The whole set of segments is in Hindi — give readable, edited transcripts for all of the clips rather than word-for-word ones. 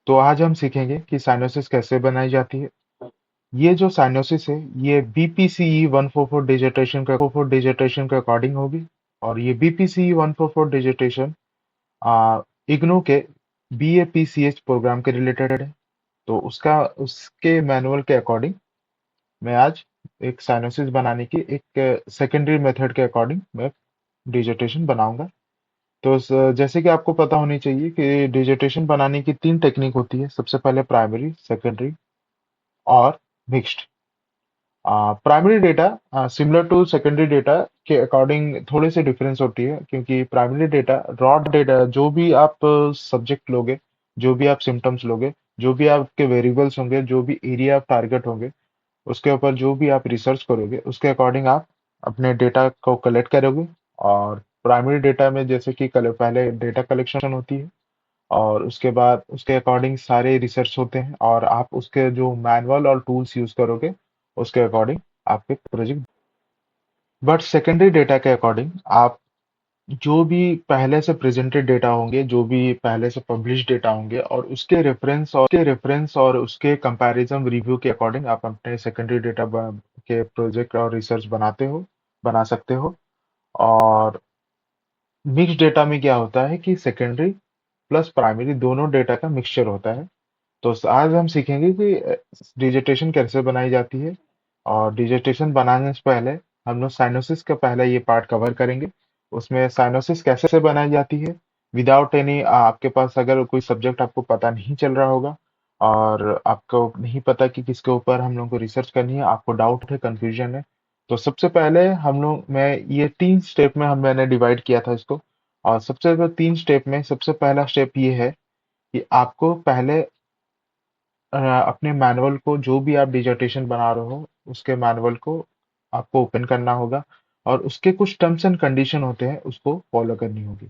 तो आज हम सीखेंगे कि साइनोसिस कैसे बनाई जाती है। ये जो साइनोसिस है ये बीपीसीई 144 डिजिटेशन के अकॉर्डिंग होगी। और ये बीपीसीई 144 डिजिटेशन इग्नू के बीएपीसीएच प्रोग्राम के रिलेटेड है। तो उसके मैनुअल के अकॉर्डिंग मैं आज एक साइनोसिस बनाने की एक सेकेंडरी मेथड के अकॉर्डिंग मैं डिजिटेशन बनाऊंगा। तो जैसे कि आपको पता होनी चाहिए कि डिजिटेशन बनाने की तीन टेक्निक होती है। सबसे पहले प्राइमरी, सेकेंडरी और mixed. Primary data similar to secondary data के अकॉर्डिंग थोड़े से डिफरेंस होती है, क्योंकि प्राइमरी डेटा रॉ डेटा जो भी आप सब्जेक्ट लोगे, जो भी आप सिम्टम्स लोगे, जो भी आपके वेरिएबल्स होंगे, जो भी एरिया आप टारगेट होंगे, उसके ऊपर जो भी आप रिसर्च करोगे उसके अकॉर्डिंग आप अपने डेटा को कलेक्ट करोगे। और प्राइमरी डेटा में जैसे कि पहले डेटा कलेक्शन होती है और उसके बाद उसके अकॉर्डिंग सारे रिसर्च होते हैं और आप उसके जो मैनुअल और टूल्स यूज करोगे उसके अकॉर्डिंग आपके प्रोजेक्ट। बट सेकेंडरी डेटा के अकॉर्डिंग आप जो भी पहले से प्रेजेंटेड डेटा होंगे, जो भी पहले से पब्लिश डेटा होंगे और उसके रेफरेंस और उसके कंपैरिजन रिव्यू के अकॉर्डिंग आप अपने सेकेंडरी डेटा के प्रोजेक्ट और रिसर्च बना सकते हो। और मिक्स डेटा में क्या होता है कि सेकेंडरी प्लस प्राइमरी दोनों डेटा का मिक्सचर होता है। तो आज हम सीखेंगे कि डिजिटेशन कैसे बनाई जाती है। और डिजिटेशन बनाने से पहले हम लोग साइनोसिस का पहला ये पार्ट कवर करेंगे। उसमें साइनोसिस कैसे बनाई जाती है विदाउट एनी, आपके पास अगर कोई सब्जेक्ट आपको पता नहीं चल रहा होगा और आपको नहीं पता कि किसके ऊपर हम लोग को रिसर्च करनी है, आपको डाउट है, कंफ्यूजन है, तो सबसे पहले हम लोग मैं ये तीन स्टेप में हम मैंने डिवाइड किया था इसको। और तीन स्टेप में सबसे पहला स्टेप ये है कि आपको पहले अपने मैनुअल को, जो भी आप डिजर्टेशन बना रहे हो उसके मैनुअल को आपको ओपन करना होगा और उसके कुछ टर्म्स एंड कंडीशन होते हैं उसको फॉलो करनी होगी।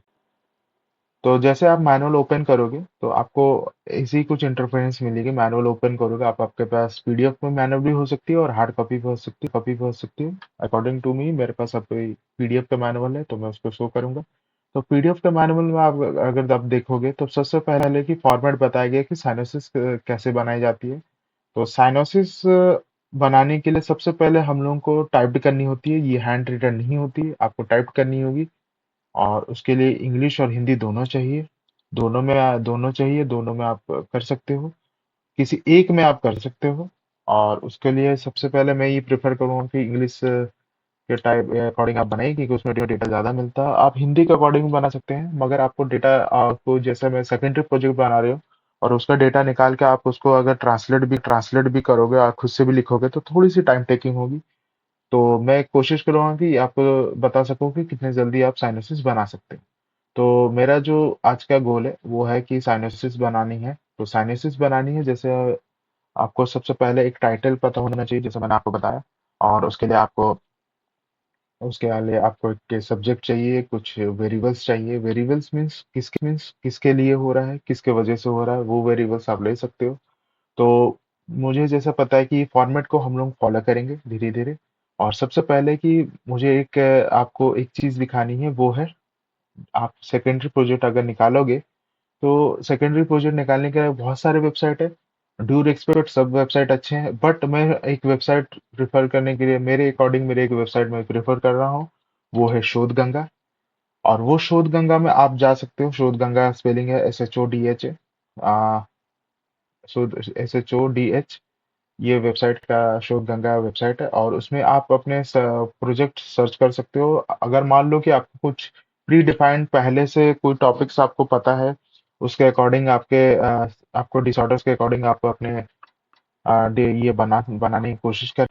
तो जैसे आप मैनुअल ओपन करोगे तो आपको ऐसी कुछ इंटरफेरेंस मिलेगी। मैनुअल ओपन करोगे आप, आपके पास पीडीएफ में मैनुअल भी हो सकती है और हार्ड कॉपी भी हो सकती है। अकॉर्डिंग टू मी मेरे पास अब पीडीएफ का मैनुअल है तो मैं उसको शो करूंगा। तो पीडीएफ के मैनुअल में आप अगर आप देखोगे तो सबसे पहले की फॉर्मेट बताया गया है कि साइनोसिस कैसे बनाई जाती है। तो साइनोसिस बनाने के लिए सबसे पहले हम लोगों को टाइप करनी होती है। ये हैंड रिटन नहीं होती है, आपको टाइप करनी होगी। और उसके लिए इंग्लिश और हिंदी दोनों चाहिए। दोनों में आप कर सकते हो, किसी एक में आप कर सकते हो। और उसके लिए सबसे पहले मैं ये प्रेफर करूँगा कि इंग्लिश के टाइप अकॉर्डिंग आप बनाइए, क्योंकि उसमें डेटा ज़्यादा मिलता है। आप हिंदी के अकॉर्डिंग भी बना सकते हैं, मगर आपको डेटा, आपको जैसे मैं सेकेंडरी प्रोजेक्ट बना रहे हो और उसका डेटा निकाल के आप उसको अगर ट्रांसलेट भी करोगे और खुद से भी लिखोगे तो थोड़ी सी टाइम टेकिंग होगी। तो मैं कोशिश करूंगा कि आपको बता सकूं कि कितने जल्दी आप साइनोसिस बना सकते हैं। तो मेरा जो आज का गोल है वो है कि साइनोसिस बनानी है। तो साइनोसिस बनानी है जैसे आपको सबसे पहले एक टाइटल पता होना चाहिए, जैसे मैंने आपको बताया। और उसके लिए आपको एक सब्जेक्ट चाहिए, कुछ वेरिएबल्स चाहिए। वेरिएबल्स मीन्स किसके लिए हो रहा है, किसके वजह से हो रहा है, वो वेरिएबल्स आप ले सकते हो। तो मुझे जैसा पता है कि फॉर्मेट को हम लोग फॉलो करेंगे धीरे धीरे। और सबसे पहले कि मुझे आपको एक चीज दिखानी है, वो है आप सेकेंडरी प्रोजेक्ट अगर निकालोगे तो सेकेंडरी प्रोजेक्ट निकालने के लिए बहुत सारे वेबसाइट है। ड्यूर एक्सपर्ट सब वेबसाइट अच्छे हैं, बट मैं एक वेबसाइट प्रिफर करने के लिए, मेरे अकॉर्डिंग मेरे एक वेबसाइट में प्रिफर कर रहा हूँ, वो है शोध गंगा। और वो शोध गंगा में आप जा सकते हो। शोध गंगा स्पेलिंग है SHODH, शोध SHODH। ये वेबसाइट का शोध गंगा वेबसाइट है और उसमें आप अपने प्रोजेक्ट सर्च कर सकते हो। अगर मान लो कि आपको कुछ प्री डिफाइंड पहले से कोई टॉपिक्स आपको पता है, उसके अकॉर्डिंग आपको डिसऑर्डर्स के अकॉर्डिंग आप अपने ये बनाने की कोशिश कर।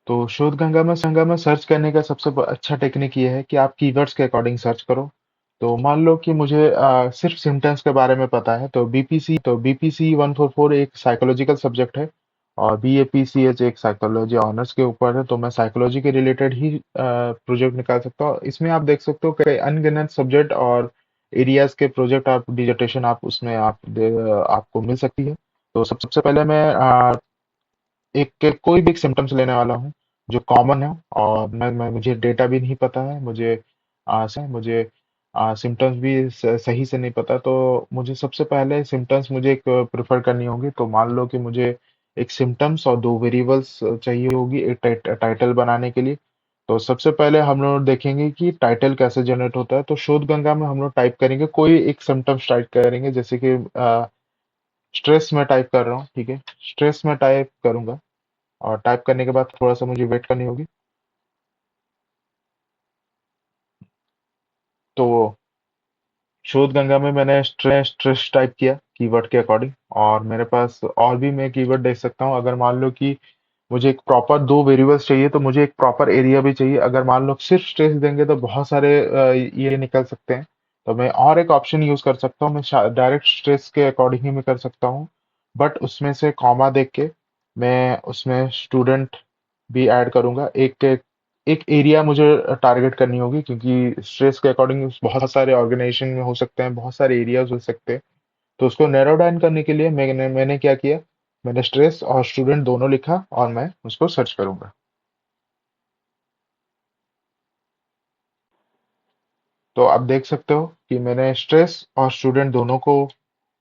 तो शोध गंगा में सर्च करने का सबसे अच्छा टेक्निक ये है कि आप कीवर्ड्स के अकॉर्डिंग सर्च करो। तो मान लो कि मुझे सिर्फ सिम्टम्स के बारे में पता है, तो बीपीसी 144 एक साइकोलॉजिकल सब्जेक्ट है और BAPCH एक साइकोलॉजी ऑनर्स के ऊपर है। तो मैं साइकोलॉजी के रिलेटेड ही प्रोजेक्ट निकाल सकता हूँ। इसमें आप देख सकते हो कई अनगिनत सब्जेक्ट और एरियाज के प्रोजेक्ट, आप डिजर्टेशन आप उसमें आपको मिल सकती है। तो सबसे पहले मैं कोई भी एक सिम्टम्स लेने वाला हूँ जो कॉमन है। और मुझे डेटा भी नहीं पता है, मुझे सिम्टम्स भी सही से नहीं पता, तो मुझे सबसे पहले सिम्टम्स मुझे एक प्रेफर करनी होगी। तो मान लो कि मुझे एक सिम्टम्स और दो वेरिएबल्स चाहिए होगी एक टाइटल बनाने के लिए। तो सबसे पहले हम लोग देखेंगे कि टाइटल कैसे जनरेट होता है। तो शोध गंगा में हम लोग टाइप करेंगे, कोई एक सिम्टम्स टाइप करेंगे, जैसे कि स्ट्रेस में टाइप कर रहा हूँ, ठीक है। स्ट्रेस में टाइप करूंगा, और टाइप करने के बाद थोड़ा सा मुझे वेट करनी होगी। तो शोध गंगा में मैंने स्ट्रेस टाइप किया कीवर्ड के अकॉर्डिंग, और मेरे पास और भी मैं कीवर्ड देख सकता हूँ। अगर मान लो कि मुझे एक प्रॉपर दो वेरिएबल्स चाहिए, तो मुझे एक प्रॉपर एरिया भी चाहिए। अगर मान लो सिर्फ स्ट्रेस देंगे तो बहुत सारे ये निकल सकते हैं। तो मैं और एक ऑप्शन यूज कर सकता हूँ, मैं डायरेक्ट स्ट्रेस के अकॉर्डिंग ही मैं कर सकता हूँ, बट उसमें से कॉमा देख के मैं उसमें स्टूडेंट भी ऐड करूंगा। एक एक एरिया मुझे टारगेट करनी होगी, क्योंकि स्ट्रेस के अकॉर्डिंग बहुत सारे ऑर्गेनाइजेशन में हो सकते हैं, बहुत सारे एरियाज हो सकते हैं। तो उसको नैरो डाउन करने के लिए मैंने क्या किया, मैंने स्ट्रेस और स्टूडेंट दोनों लिखा, और मैं उसको सर्च करूंगा। तो आप देख सकते हो कि मैंने स्ट्रेस और स्टूडेंट दोनों को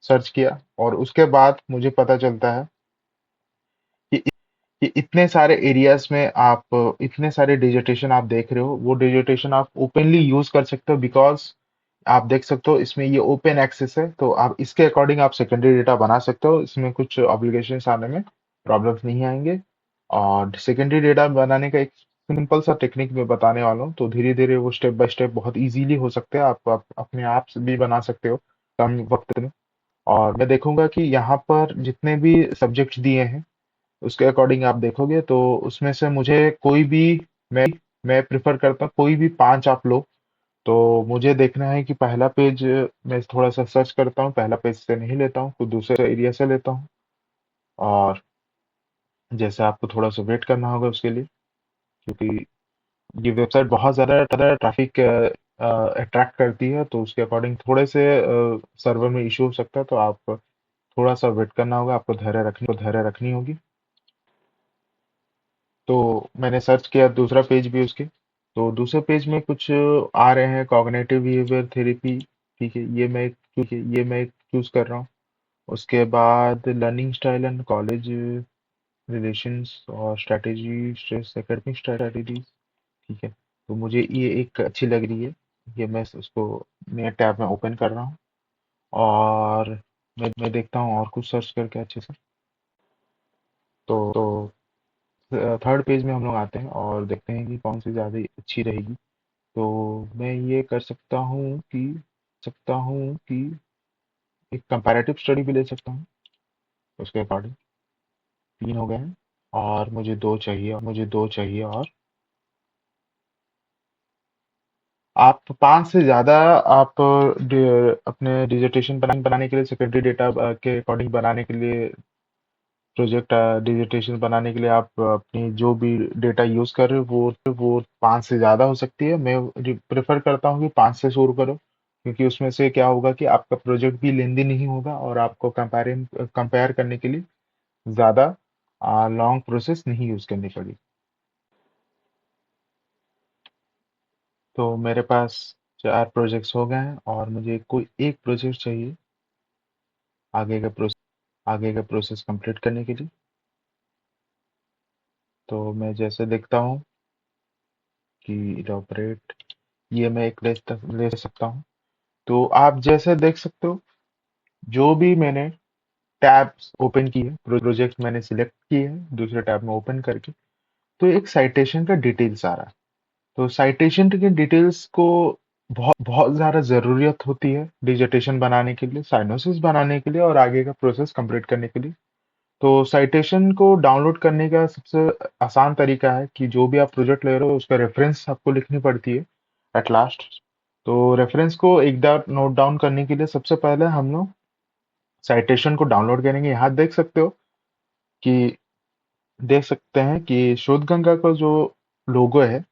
सर्च किया, और उसके बाद मुझे पता चलता है कि कि इतने सारे एरियाज में आप इतने सारे डिजिटेशन आप देख रहे हो, वो डिजिटेशन आप ओपनली यूज कर सकते हो, बिकॉज आप देख सकते हो इसमें ये ओपन एक्सेस है। तो आप इसके अकॉर्डिंग आप सेकेंडरी डेटा बना सकते हो, इसमें कुछ ऑब्लिगेशंस आने में प्रॉब्लम्स नहीं आएंगे। और सेकेंडरी डेटा बनाने का एक सिंपल सा टेक्निक मैं बताने वाला हूँ, तो धीरे धीरे वो स्टेप बाय स्टेप बहुत इजीली हो सकते हैं। आप अपने आप से भी बना सकते हो कम वक्त में। और मैं देखूंगा कि यहाँ पर जितने भी सब्जेक्ट्स दिए हैं, उसके अकॉर्डिंग आप देखोगे, तो उसमें से मुझे कोई भी, मैं मैं प्रिफर करता हूँ कोई भी पांच आप लो। तो मुझे देखना है कि पहला पेज, मैं थोड़ा सा सर्च करता हूँ, पहला पेज से नहीं लेता हूँ, कुछ दूसरे एरिया से लेता हूँ। और जैसे आपको थोड़ा सा वेट करना होगा उसके लिए, क्योंकि ये वेबसाइट बहुत ज़्यादा ट्रैफिक अट्रैक्ट करती है, तो उसके अकॉर्डिंग थोड़े से सर्वर में इशू हो सकता है। तो आप थोड़ा सा वेट करना होगा, आपको धैर्य रखनी होगी। तो मैंने सर्च किया दूसरा पेज भी उसके, तो दूसरे पेज में कुछ आ रहे हैं, कॉग्निटिव बिहेवियर थेरेपी, ठीक है, ये मैं चूज कर रहा हूँ। उसके बाद learning style and college relations और स्ट्रेटेजी, स्ट्रेस एकेडमिक स्ट्रेटेजीज, ठीक है। तो मुझे ये एक अच्छी लग रही है, ये मैं उसको नया टैब में ओपन कर रहा हूँ, और मैं देखता हूँ और कुछ सर्च करके अच्छे से। तो थर्ड पेज में हम लोग आते हैं और देखते हैं कि कौन सी ज़्यादा अच्छी रहेगी। तो मैं ये कर सकता हूँ कि एक कंपैरेटिव स्टडी भी ले सकता हूँ उसके अकॉर्डिंग। तीन हो गए हैं, और मुझे दो चाहिए। और आप पांच से ज्यादा आप अपने डिजिटेशन बनाने के लिए, सेकेंडरी डेटा के अकॉर्डिंग बनाने के लिए, प्रोजेक्ट डिजिटेशन बनाने के लिए आप अपनी जो भी डेटा यूज कर रहे हो, वो पांच से ज्यादा हो सकती है। मैं प्रेफर करता हूँ कि पांच से शुरू करो, क्योंकि उसमें से क्या होगा कि आपका प्रोजेक्ट भी लेंदी नहीं होगा, और आपको कंपेयर करने के लिए ज्यादा लॉन्ग प्रोसेस नहीं यूज करनी पड़ी। तो मेरे पास चार प्रोजेक्ट्स हो गए हैं, और मुझे कोई एक प्रोजेक्ट चाहिए आगे का प्रोसेस कंप्लीट करने के लिए। तो मैं जैसे देखता हूँ कि इटोपरेट, ये मैं एक ले सकता हूँ। तो आप जैसे देख सकते हो, जो भी मैंने टैब्स ओपन किए, प्रोजेक्ट मैंने सिलेक्ट किए हैं दूसरे टैब में ओपन करके, तो एक साइटेशन का डिटेल्स आ रहा है। तो साइटेशन के डिटेल्स को बहुत बहुत ज़्यादा ज़रूरत होती है डिजिटेशन बनाने के लिए, साइनोसिस बनाने के लिए, और आगे का प्रोसेस कंप्लीट करने के लिए। तो साइटेशन को डाउनलोड करने का सबसे आसान तरीका है कि जो भी आप प्रोजेक्ट ले रहे हो उसका रेफरेंस आपको लिखनी पड़ती है एट लास्ट। तो रेफरेंस को एक बार नोट डाउन करने के लिए सबसे पहले हम लोग साइटेशन को डाउनलोड करेंगे। यहाँ कि देख सकते हैं कि शोध गंगा का जो लोगो है,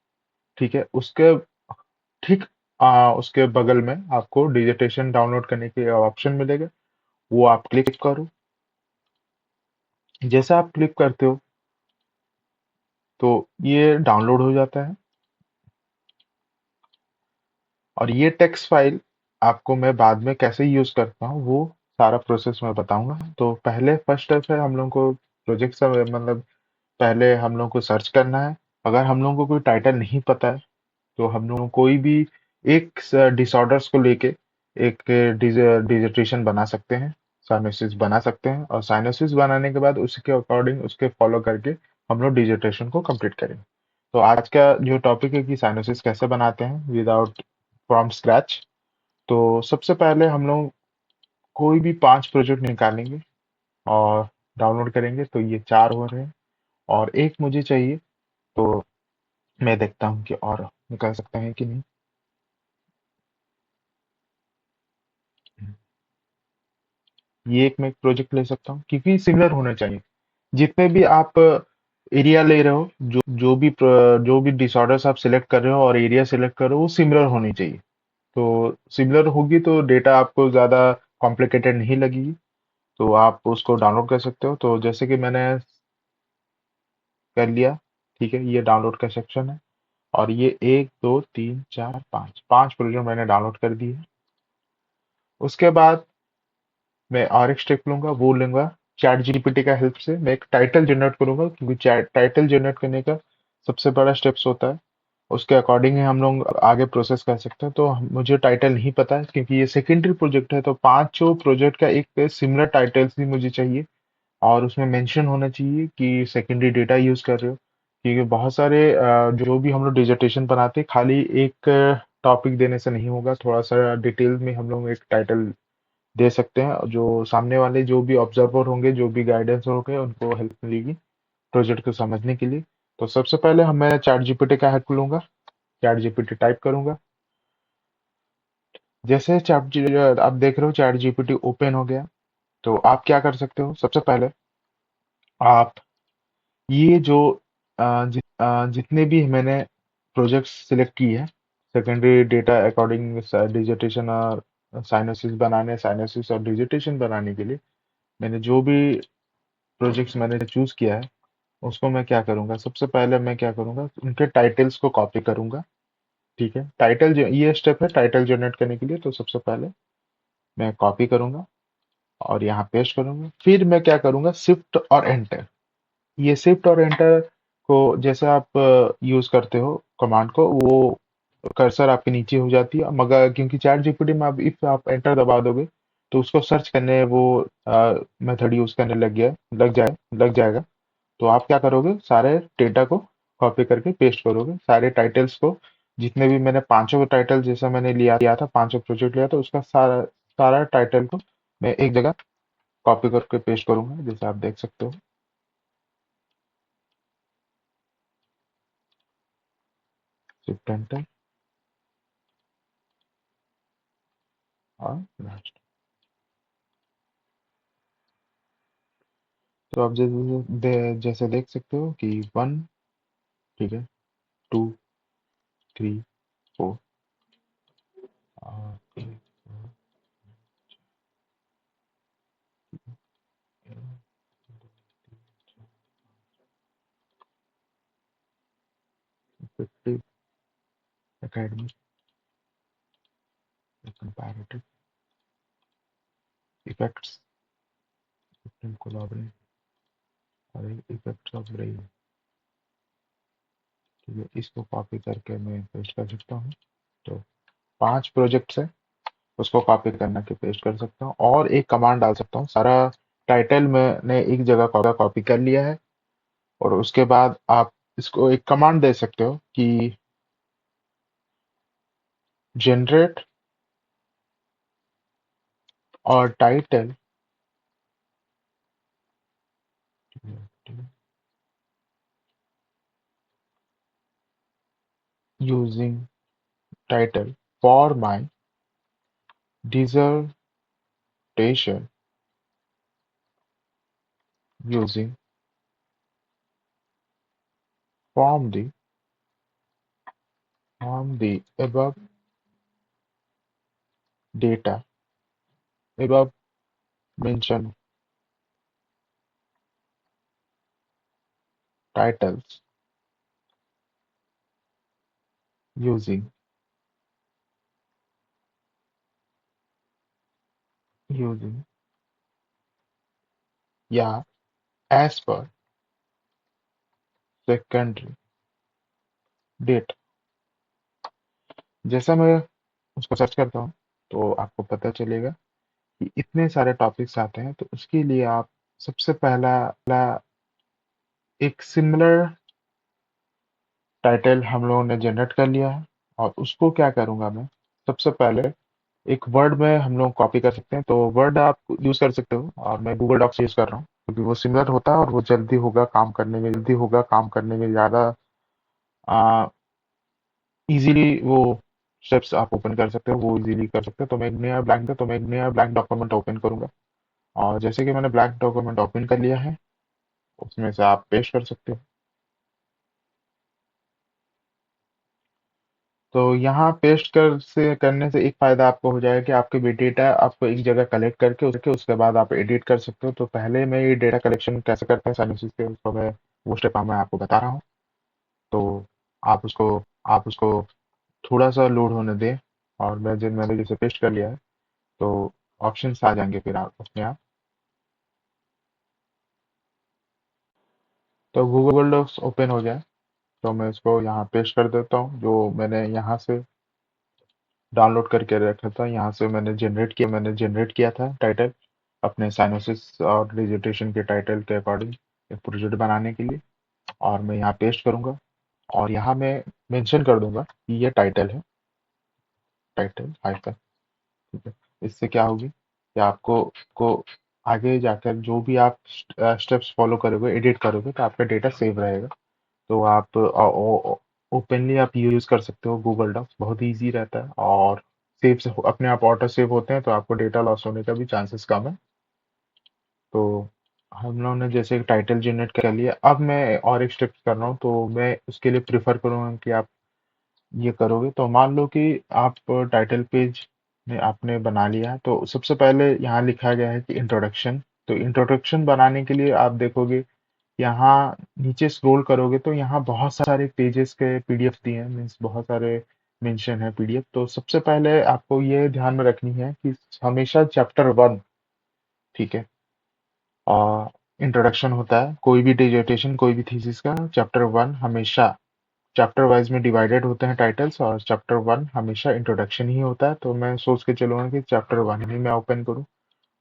ठीक है, उसके ठीक उसके बगल में आपको डिजिटेशन डाउनलोड करने के ऑप्शन मिलेगा, वो आप क्लिक करो। जैसे आप क्लिक करते हो, तो ये डाउनलोड हो जाता है। और ये टेक्स्ट फाइल आपको मैं बाद में कैसे यूज करता हूँ वो सारा प्रोसेस मैं बताऊंगा। तो पहले फर्स्ट स्टेप है हम लोग को प्रोजेक्ट से मतलब पहले हम लोग को सर्च करना है। अगर हम लोग को कोई टाइटल नहीं पता है तो हम लोग कोई भी एक डिसऑर्डर्स को लेके एक डिजिटेशन बना सकते हैं, साइनोसिस बना सकते हैं, और साइनोसिस बनाने के बाद उसके अकॉर्डिंग उसके फॉलो करके हम लोग डिजिटेशन को कंप्लीट करेंगे। तो आज का जो टॉपिक है कि साइनोसिस कैसे बनाते हैं विदाउट फ्रॉम स्क्रैच। तो सबसे पहले हम लोग कोई भी 5 प्रोजेक्ट निकालेंगे और डाउनलोड करेंगे। तो ये 4 हो रहे हैं और एक मुझे चाहिए। तो मैं देखता हूँ कि और निकाल सकते हैं कि नहीं। ये एक मैं प्रोजेक्ट ले सकता हूँ क्योंकि सिमिलर होना चाहिए। जितने भी आप एरिया ले रहे हो, जो भी डिसऑर्डर्स आप सिलेक्ट कर रहे हो और एरिया सिलेक्ट कर रहे हो वो सिमिलर होनी चाहिए। तो सिमिलर होगी तो डेटा आपको ज़्यादा कॉम्प्लिकेटेड नहीं लगेगी। तो आप उसको डाउनलोड कर सकते हो। तो जैसे कि मैंने कर लिया, ठीक है, ये डाउनलोड का सेक्शन है। और ये 1 2 3 4 5 प्रोजेक्ट मैंने डाउनलोड कर दिए। उसके बाद मैं और एक स्टेप लूंगा, वो लूंगा चैट जीपीटी का हेल्प से मैं एक टाइटल जनरेट करूंगा, क्योंकि चैट टाइटल जनरेट करने का सबसे बड़ा स्टेप्स होता है। उसके अकॉर्डिंग ही हम लोग आगे प्रोसेस कर सकते हैं। तो मुझे टाइटल नहीं पता है क्योंकि ये सेकेंडरी प्रोजेक्ट है। तो पांचों प्रोजेक्ट का एक सिमिलर टाइटल्स भी मुझे चाहिए और उसमें मेंशन होना चाहिए कि सेकेंडरी डेटा यूज कर रहे हो। क्योंकि बहुत सारे जो भी हम लोग डिजर्टेशन बनाते हैं खाली एक टॉपिक देने से नहीं होगा, थोड़ा सा डिटेल में हम लोग एक टाइटल दे सकते हैं। और जो सामने वाले जो भी ऑब्जर्वर होंगे, जो भी गाइडेंस होंगे, उनको हेल्प मिलेगी प्रोजेक्ट को समझने के लिए। तो सबसे पहले मैं चैट जीपीटी का हेल्प लूंगा, चैट जीपीटी टाइप करूंगा। जैसे आप देख रहे हो चैट जीपीटी ओपन हो गया। तो आप क्या कर सकते हो, सबसे पहले आप ये जो जितने भी मैंने प्रोजेक्ट्स सिलेक्ट किए हैं सेकेंडरी डेटा अकॉर्डिंग डिजिटेशन और साइनोसिस और डिजिटेशन बनाने के लिए, मैंने जो भी प्रोजेक्ट्स मैंने चूज किया है उसको मैं क्या करूंगा, सबसे पहले मैं क्या करूंगा उनके टाइटल्स को कॉपी करूंगा। ठीक है, ये स्टेप है टाइटल जनरेट करने के लिए। तो सबसे पहले मैं कॉपी करूंगा और यहाँ पेस्ट करूंगा। फिर मैं क्या करूंगा, शिफ्ट और एंटर। ये शिफ्ट और एंटर को जैसे आप यूज करते हो कमांड को, वो कर्सर आपके नीचे हो जाती है। मगर क्योंकि चैट जीपीटी में आप इफ आप एंटर दबा दोगे तो उसको सर्च करने वो मेथड यूज करने लग जाएगा। तो आप क्या करोगे, सारे डेटा को कॉपी करके पेस्ट करोगे, सारे टाइटल्स को। जितने भी मैंने पांचों टाइटल जैसा मैंने लिया था, पांचों प्रोजेक्ट लिया था, उसका सारा सारा टाइटल को मैं एक जगह कॉपी करके पेस्ट करूंगा, जैसे आप देख सकते हो। शिफ्ट एंटर और लास्ट। तो आप जैसे देख सकते हो कि 1, ठीक है, 2 3 4 fifty academic comparative effects collaborate और इफेक्ट्स ऑफ ब्रेन। ठीक है, इसको कॉपी करके मैं पेस्ट कर सकता हूँ। तो 5 प्रोजेक्ट्स है, उसको कॉपी करना के पेस्ट कर सकता हूँ और एक कमांड डाल सकता हूँ। सारा टाइटल मैंने एक जगह कॉपी कर लिया है। और उसके बाद आप इसको एक कमांड दे सकते हो कि जनरेट और title using title for my dissertation using from the above data, above mentioned titles using using या एज पर सेकेंडरी डेट। जैसा मैं उसको सर्च करता हूँ तो आपको पता चलेगा कि इतने सारे टॉपिक्स आते हैं, तो उसके लिए आप सबसे पहला पहला एक सिमिलर टाइटल हम लोगों ने जनरेट कर लिया है। और उसको क्या करूंगा मैं, सबसे पहले एक वर्ड में हम लोग कॉपी कर सकते हैं, तो वर्ड आप यूज कर सकते हो और मैं गूगल डॉक्स यूज कर रहा हूँ क्योंकि वो सिमिलर होता है और वो जल्दी होगा काम करने में ज़्यादा इजीली वो स्टेप्स आप ओपन कर सकते हो, वो इजीली कर सकते हो। तो मैं एक नया ब्लैंक है, तो मैं एक नया ब्लैंक डॉक्यूमेंट ओपन करूंगा और जैसे कि मैंने ब्लैंक डॉक्यूमेंट ओपन कर लिया है, उसमें से आप पेस्ट कर सकते हो। तो यहाँ पेस्ट करने से एक फायदा आपको हो जाएगा कि आपके भी डेटा आपको एक जगह कलेक्ट करके उसके बाद आप एडिट कर सकते हो। तो पहले मैं ये डेटा कलेक्शन कैसे करते हैं साइनोसिस के, उसको मैं वो स्टेप मैं आपको बता रहा हूँ। तो आप उसको आप उसको थोड़ा सा लोड होने दें और मैंने जैसे पेस्ट कर लिया है, तो ऑप्शंस आ जाएंगे फिर आप अपने आप। तो गूगल डॉक्स ओपन हो जाए तो मैं इसको यहाँ पेस्ट कर देता हूँ, जो मैंने यहाँ से डाउनलोड करके रखा था। यहाँ से मैंने जनरेट किया था टाइटल अपने साइनोसिस और डिजिटेशन के टाइटल के अकॉर्डिंग एक प्रोजेक्ट बनाने के लिए। और मैं यहाँ पेस्ट करूंगा और यहाँ मैं मेंशन कर दूंगा कि ये टाइटल है, टाइटल हाइफन। ठीक है, इससे क्या होगी कि आपको को आगे जाकर जो भी आप स्टेप्स फॉलो करोगे, एडिट करोगे, तो आपका डेटा सेव रहेगा। तो आप ओपनली आप यूज कर सकते हो गूगल डॉक्स, बहुत इजी रहता है और सेव से अपने आप ऑटो सेव होते हैं, तो आपको डेटा लॉस होने का भी चांसेस कम है। तो हम लोगों ने जैसे टाइटल जनरेट कर लिया, अब मैं और एक स्टेप कर रहा हूँ, तो मैं उसके लिए प्रिफर करूँगा कि आप ये करोगे। तो मान लो कि आप टाइटल पेज में आपने बना लिया है, तो सबसे पहले यहाँ लिखा गया है कि इंट्रोडक्शन। तो इंट्रोडक्शन बनाने के लिए आप देखोगे यहाँ नीचे स्क्रॉल करोगे तो यहाँ बहुत सारे पेजेस के पीडीएफ दिए हैं, मीन्स बहुत सारे मेंशन है पीडीएफ। तो सबसे पहले आपको ये ध्यान में रखनी है कि हमेशा चैप्टर वन, ठीक है, और इंट्रोडक्शन होता है कोई भी डिजर्टेशन कोई भी थीसिस का, चैप्टर वन हमेशा चैप्टर वाइज में डिवाइडेड होते हैं टाइटल्स, और चैप्टर वन हमेशा इंट्रोडक्शन ही होता है। तो मैं सोच के चलूंगा कि चैप्टर वन ही मैं ओपन करूँ।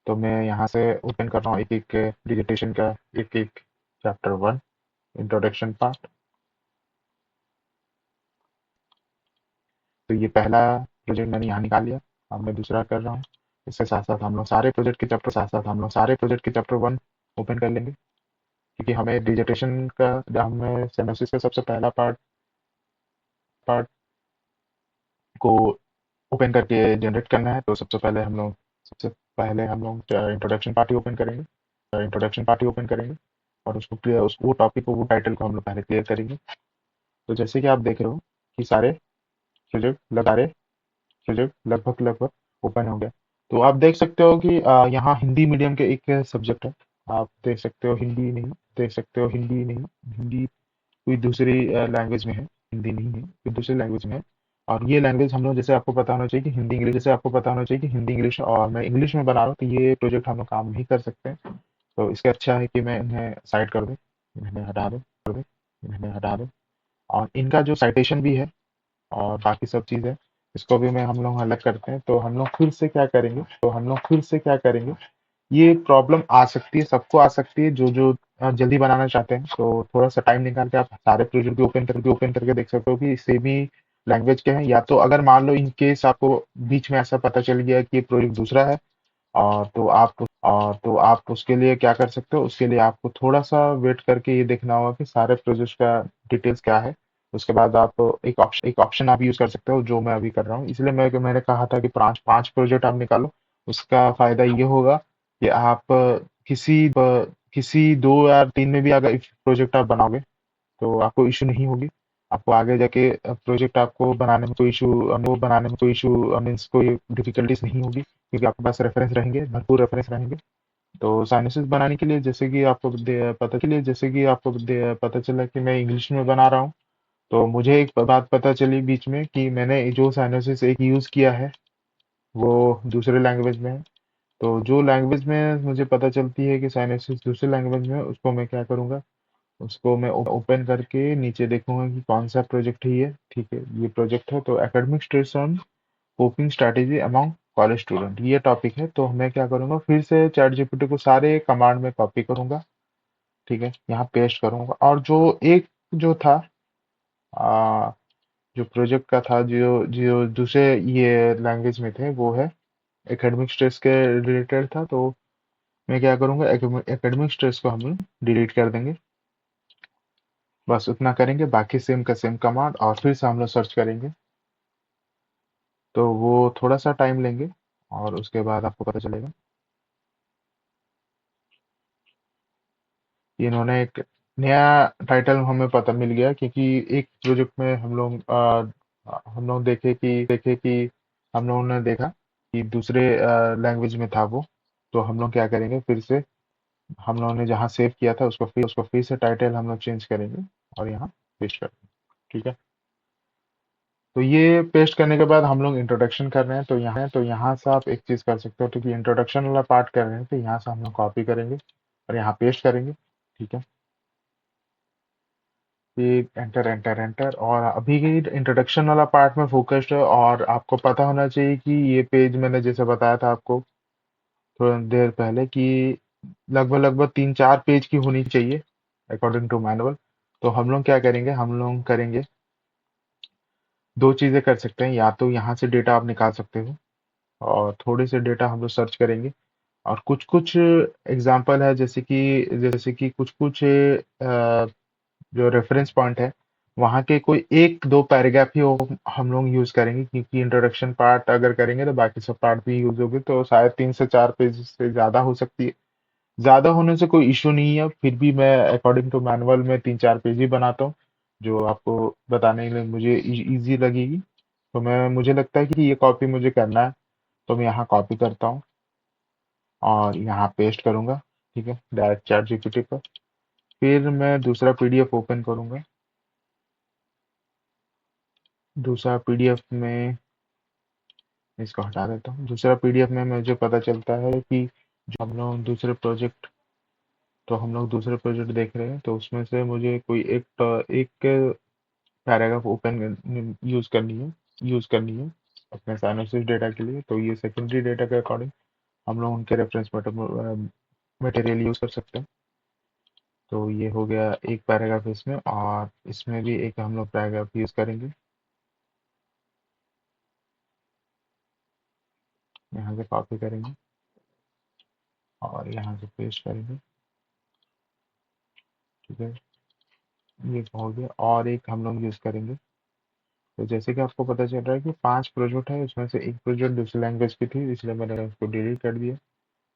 तो मैं यहाँ से ओपन कर रहा हूँ एक एक डिजर्टेशन का, एक एक चैप्टर वन इंट्रोडक्शन पार्ट। तो ये पहला प्रोजेक्ट मैंने यहाँ निकाल लिया। अब मैं दूसरा कर रहा हूँ। इसके साथ साथ हम लोग सारे प्रोजेक्ट के चैप्टर वन ओपन कर लेंगे, क्योंकि हमें डिजर्टेशन का, हमें सेमेस्टिस का सबसे पहला पार्ट पार्ट को ओपन करके जनरेट करना है। तो सबसे पहले हम लोग इंट्रोडक्शन पार्ट ही ओपन करेंगे, और उसको क्लियर उस वो टॉपिक को, वो टाइटल को हम लोग पहले क्लियर करेंगे। तो जैसे कि आप देख रहे हो कि सारे प्रोजेक्ट लगभग लगभग ओपन हो गया। तो आप देख सकते हो कि यहाँ हिंदी मीडियम के एक सब्जेक्ट है। आप देख सकते हो हिंदी नहीं, हिंदी कोई दूसरी लैंग्वेज में है, हिंदी नहीं है, कोई दूसरी लैंग्वेज में है। और ये लैंग्वेज हम लोग, जैसे आपको पता होना चाहिए कि हिंदी इंग्लिश, और मैं इंग्लिश में बना रहा हूँ, तो ये प्रोजेक्ट हम लोग काम नहीं कर सकते हैं। तो इसके अच्छा है कि मैं इन्हें साइड कर दूँ, इन्हें हटा दूँ। और इनका जो साइटेशन भी है और बाकी सब चीज़ें, इसको भी मैं हम लोग अलग करते हैं। तो हम लोग फिर से क्या करेंगे, ये प्रॉब्लम आ सकती है, सबको आ सकती है, जो जो जल्दी बनाना चाहते हैं। तो थोड़ा सा टाइम निकाल के आप सारे प्रोजेक्ट भी ओपन करके देख सकते हो कि सेम ही लैंग्वेज के हैं। या तो अगर मान लो इन केस आपको बीच में ऐसा पता चल गया कि ये प्रोजेक्ट दूसरा है, तो आप उसके लिए क्या कर सकते हो, उसके लिए आपको थोड़ा सा वेट करके ये देखना होगा कि सारे प्रोजेक्ट का डिटेल्स क्या है। उसके बाद आप एक ऑप्शन आप यूज कर सकते हो, जो मैं अभी कर रहा हूँ। इसलिए मैंने कहा था कि पांच पांच प्रोजेक्ट आप निकालो। उसका फायदा ये होगा कि आप किसी दो या तीन में भी अगर प्रोजेक्ट आप बनाओगे, तो आपको इशू नहीं होगी। आपको आगे जाके प्रोजेक्ट आपको बनाने में कोई इशू मीन्स कोई डिफिकल्टीज नहीं होगी, क्योंकि आपके पास रेफरेंस रहेंगे, भरपूर रेफरेंस रहेंगे। तो साइनेसिस बनाने के लिए जैसे कि आपको पता चला कि मैं इंग्लिश में बना रहा हूँ, तो मुझे एक बात पता चली बीच में कि मैंने जो साइनेसिस एक यूज़ किया है वो दूसरे लैंग्वेज में है। तो जो लैंग्वेज में मुझे पता चलती है कि साइनोसिस दूसरी लैंग्वेज में, उसको मैं क्या करूँगा, उसको मैं ओपन करके नीचे देखूंगा कि कौन सा प्रोजेक्ट है ये। ठीक है, ये प्रोजेक्ट है तो academic stress on coping strategy among college student, ये टॉपिक है। तो मैं क्या करूंगा, फिर से चैट जीपीटी को सारे कमांड में कॉपी करूंगा। ठीक है, यहाँ पेस्ट करूंगा। और जो एक जो था, आ, जो प्रोजेक्ट का था, जो जो दूसरे ये लैंग्वेज में थे, वो है एकेडमिक स्ट्रेस के रिलेटेड था। तो मैं क्या करूंगा, एकेडमिक स्ट्रेस को हम लोग डिलीट कर देंगे। बस उतना करेंगे, बाकी सेम का सेम कमांड, और फिर से हम लोग सर्च करेंगे। तो वो थोड़ा सा टाइम लेंगे और उसके बाद आपको पता चलेगा। कि इन्होंने एक नया टाइटल हमें पता मिल गया, क्योंकि एक प्रोजेक्ट में हम लोग देखे कि हम लोगों ने देखा कि दूसरे लैंग्वेज में था वो। तो हम लोग क्या करेंगे, फिर से हम लोगों ने जहाँ सेव किया था उसको फिर से टाइटल हम लोग चेंज करेंगे और यहाँ पेस्ट करेंगे। ठीक है, तो ये पेस्ट करने के बाद हम लोग इंट्रोडक्शन कर रहे हैं, तो यहाँ से आप एक चीज कर सकते हो, क्योंकि इंट्रोडक्शन वाला पार्ट कर रहे हैं, तो यहाँ से हम लोग कॉपी करेंगे और यहाँ पेस्ट करेंगे। ठीक है, फिर एंटर एंटर एंटर, और अभी की इंट्रोडक्शन वाला पार्ट में फोकस्ड है। और आपको पता होना चाहिए कि ये पेज मैंने जैसे बताया था आपको थोड़ी देर पहले कि लगभग लगभग 3-4 पेज की होनी चाहिए अकॉर्डिंग टू मैनुअल। तो हम लोग क्या करेंगे, हम लोग करेंगे दो चीजें कर सकते हैं। या तो यहाँ से डेटा आप निकाल सकते हो, और थोड़े से डेटा हम लोग सर्च करेंगे। और कुछ कुछ एग्जांपल है, जैसे कि कुछ कुछ जो रेफरेंस पॉइंट है, वहाँ के कोई एक दो पैराग्राफ ही हम लोग यूज करेंगे, क्योंकि इंट्रोडक्शन पार्ट अगर करेंगे तो बाकी सब पार्ट भी यूज होंगे। तो शायद 3 से 4 पेज से ज्यादा हो सकती है। ज्यादा होने से कोई इशू नहीं है, फिर भी मैं अकॉर्डिंग टू मैनुअल में 3-4 पेज ही बनाता हूँ, जो आपको बताने के लिए मुझे इजी लगेगी। तो मुझे लगता है कि ये कॉपी मुझे करना है, तो मैं यहाँ कॉपी करता हूँ और यहाँ पेस्ट करूंगा। ठीक है, डायरेक्ट चैट जीपीटी पर। फिर मैं दूसरा पीडीएफ ओपन करूंगा। दूसरा पीडीएफ में इसको हटा देता हूँ। दूसरा पीडीएफ में मुझे पता चलता है कि जो हम लोग दूसरे प्रोजेक्ट देख रहे हैं, तो उसमें से मुझे कोई एक पैराग्राफ ओपन यूज करनी है अपने साइनोसिस डेटा के लिए। तो ये सेकेंडरी डेटा के अकॉर्डिंग हम लोग उनके रेफरेंस मटेरियल यूज कर सकते हैं। तो ये हो गया एक पैराग्राफ इसमें, और इसमें भी एक हम लोग पैराग्राफ यूज करेंगे। यहाँ से कॉपी करेंगे और यहाँ से पेस्ट करेंगे। ठीक है, ये हो गया। और एक हम लोग यूज करेंगे। तो जैसे कि आपको पता चल रहा है कि 5 प्रोजेक्ट है, उसमें से एक प्रोजेक्ट दूसरी लैंग्वेज की थी, इसलिए मैंने उसको डिलीट कर दिया।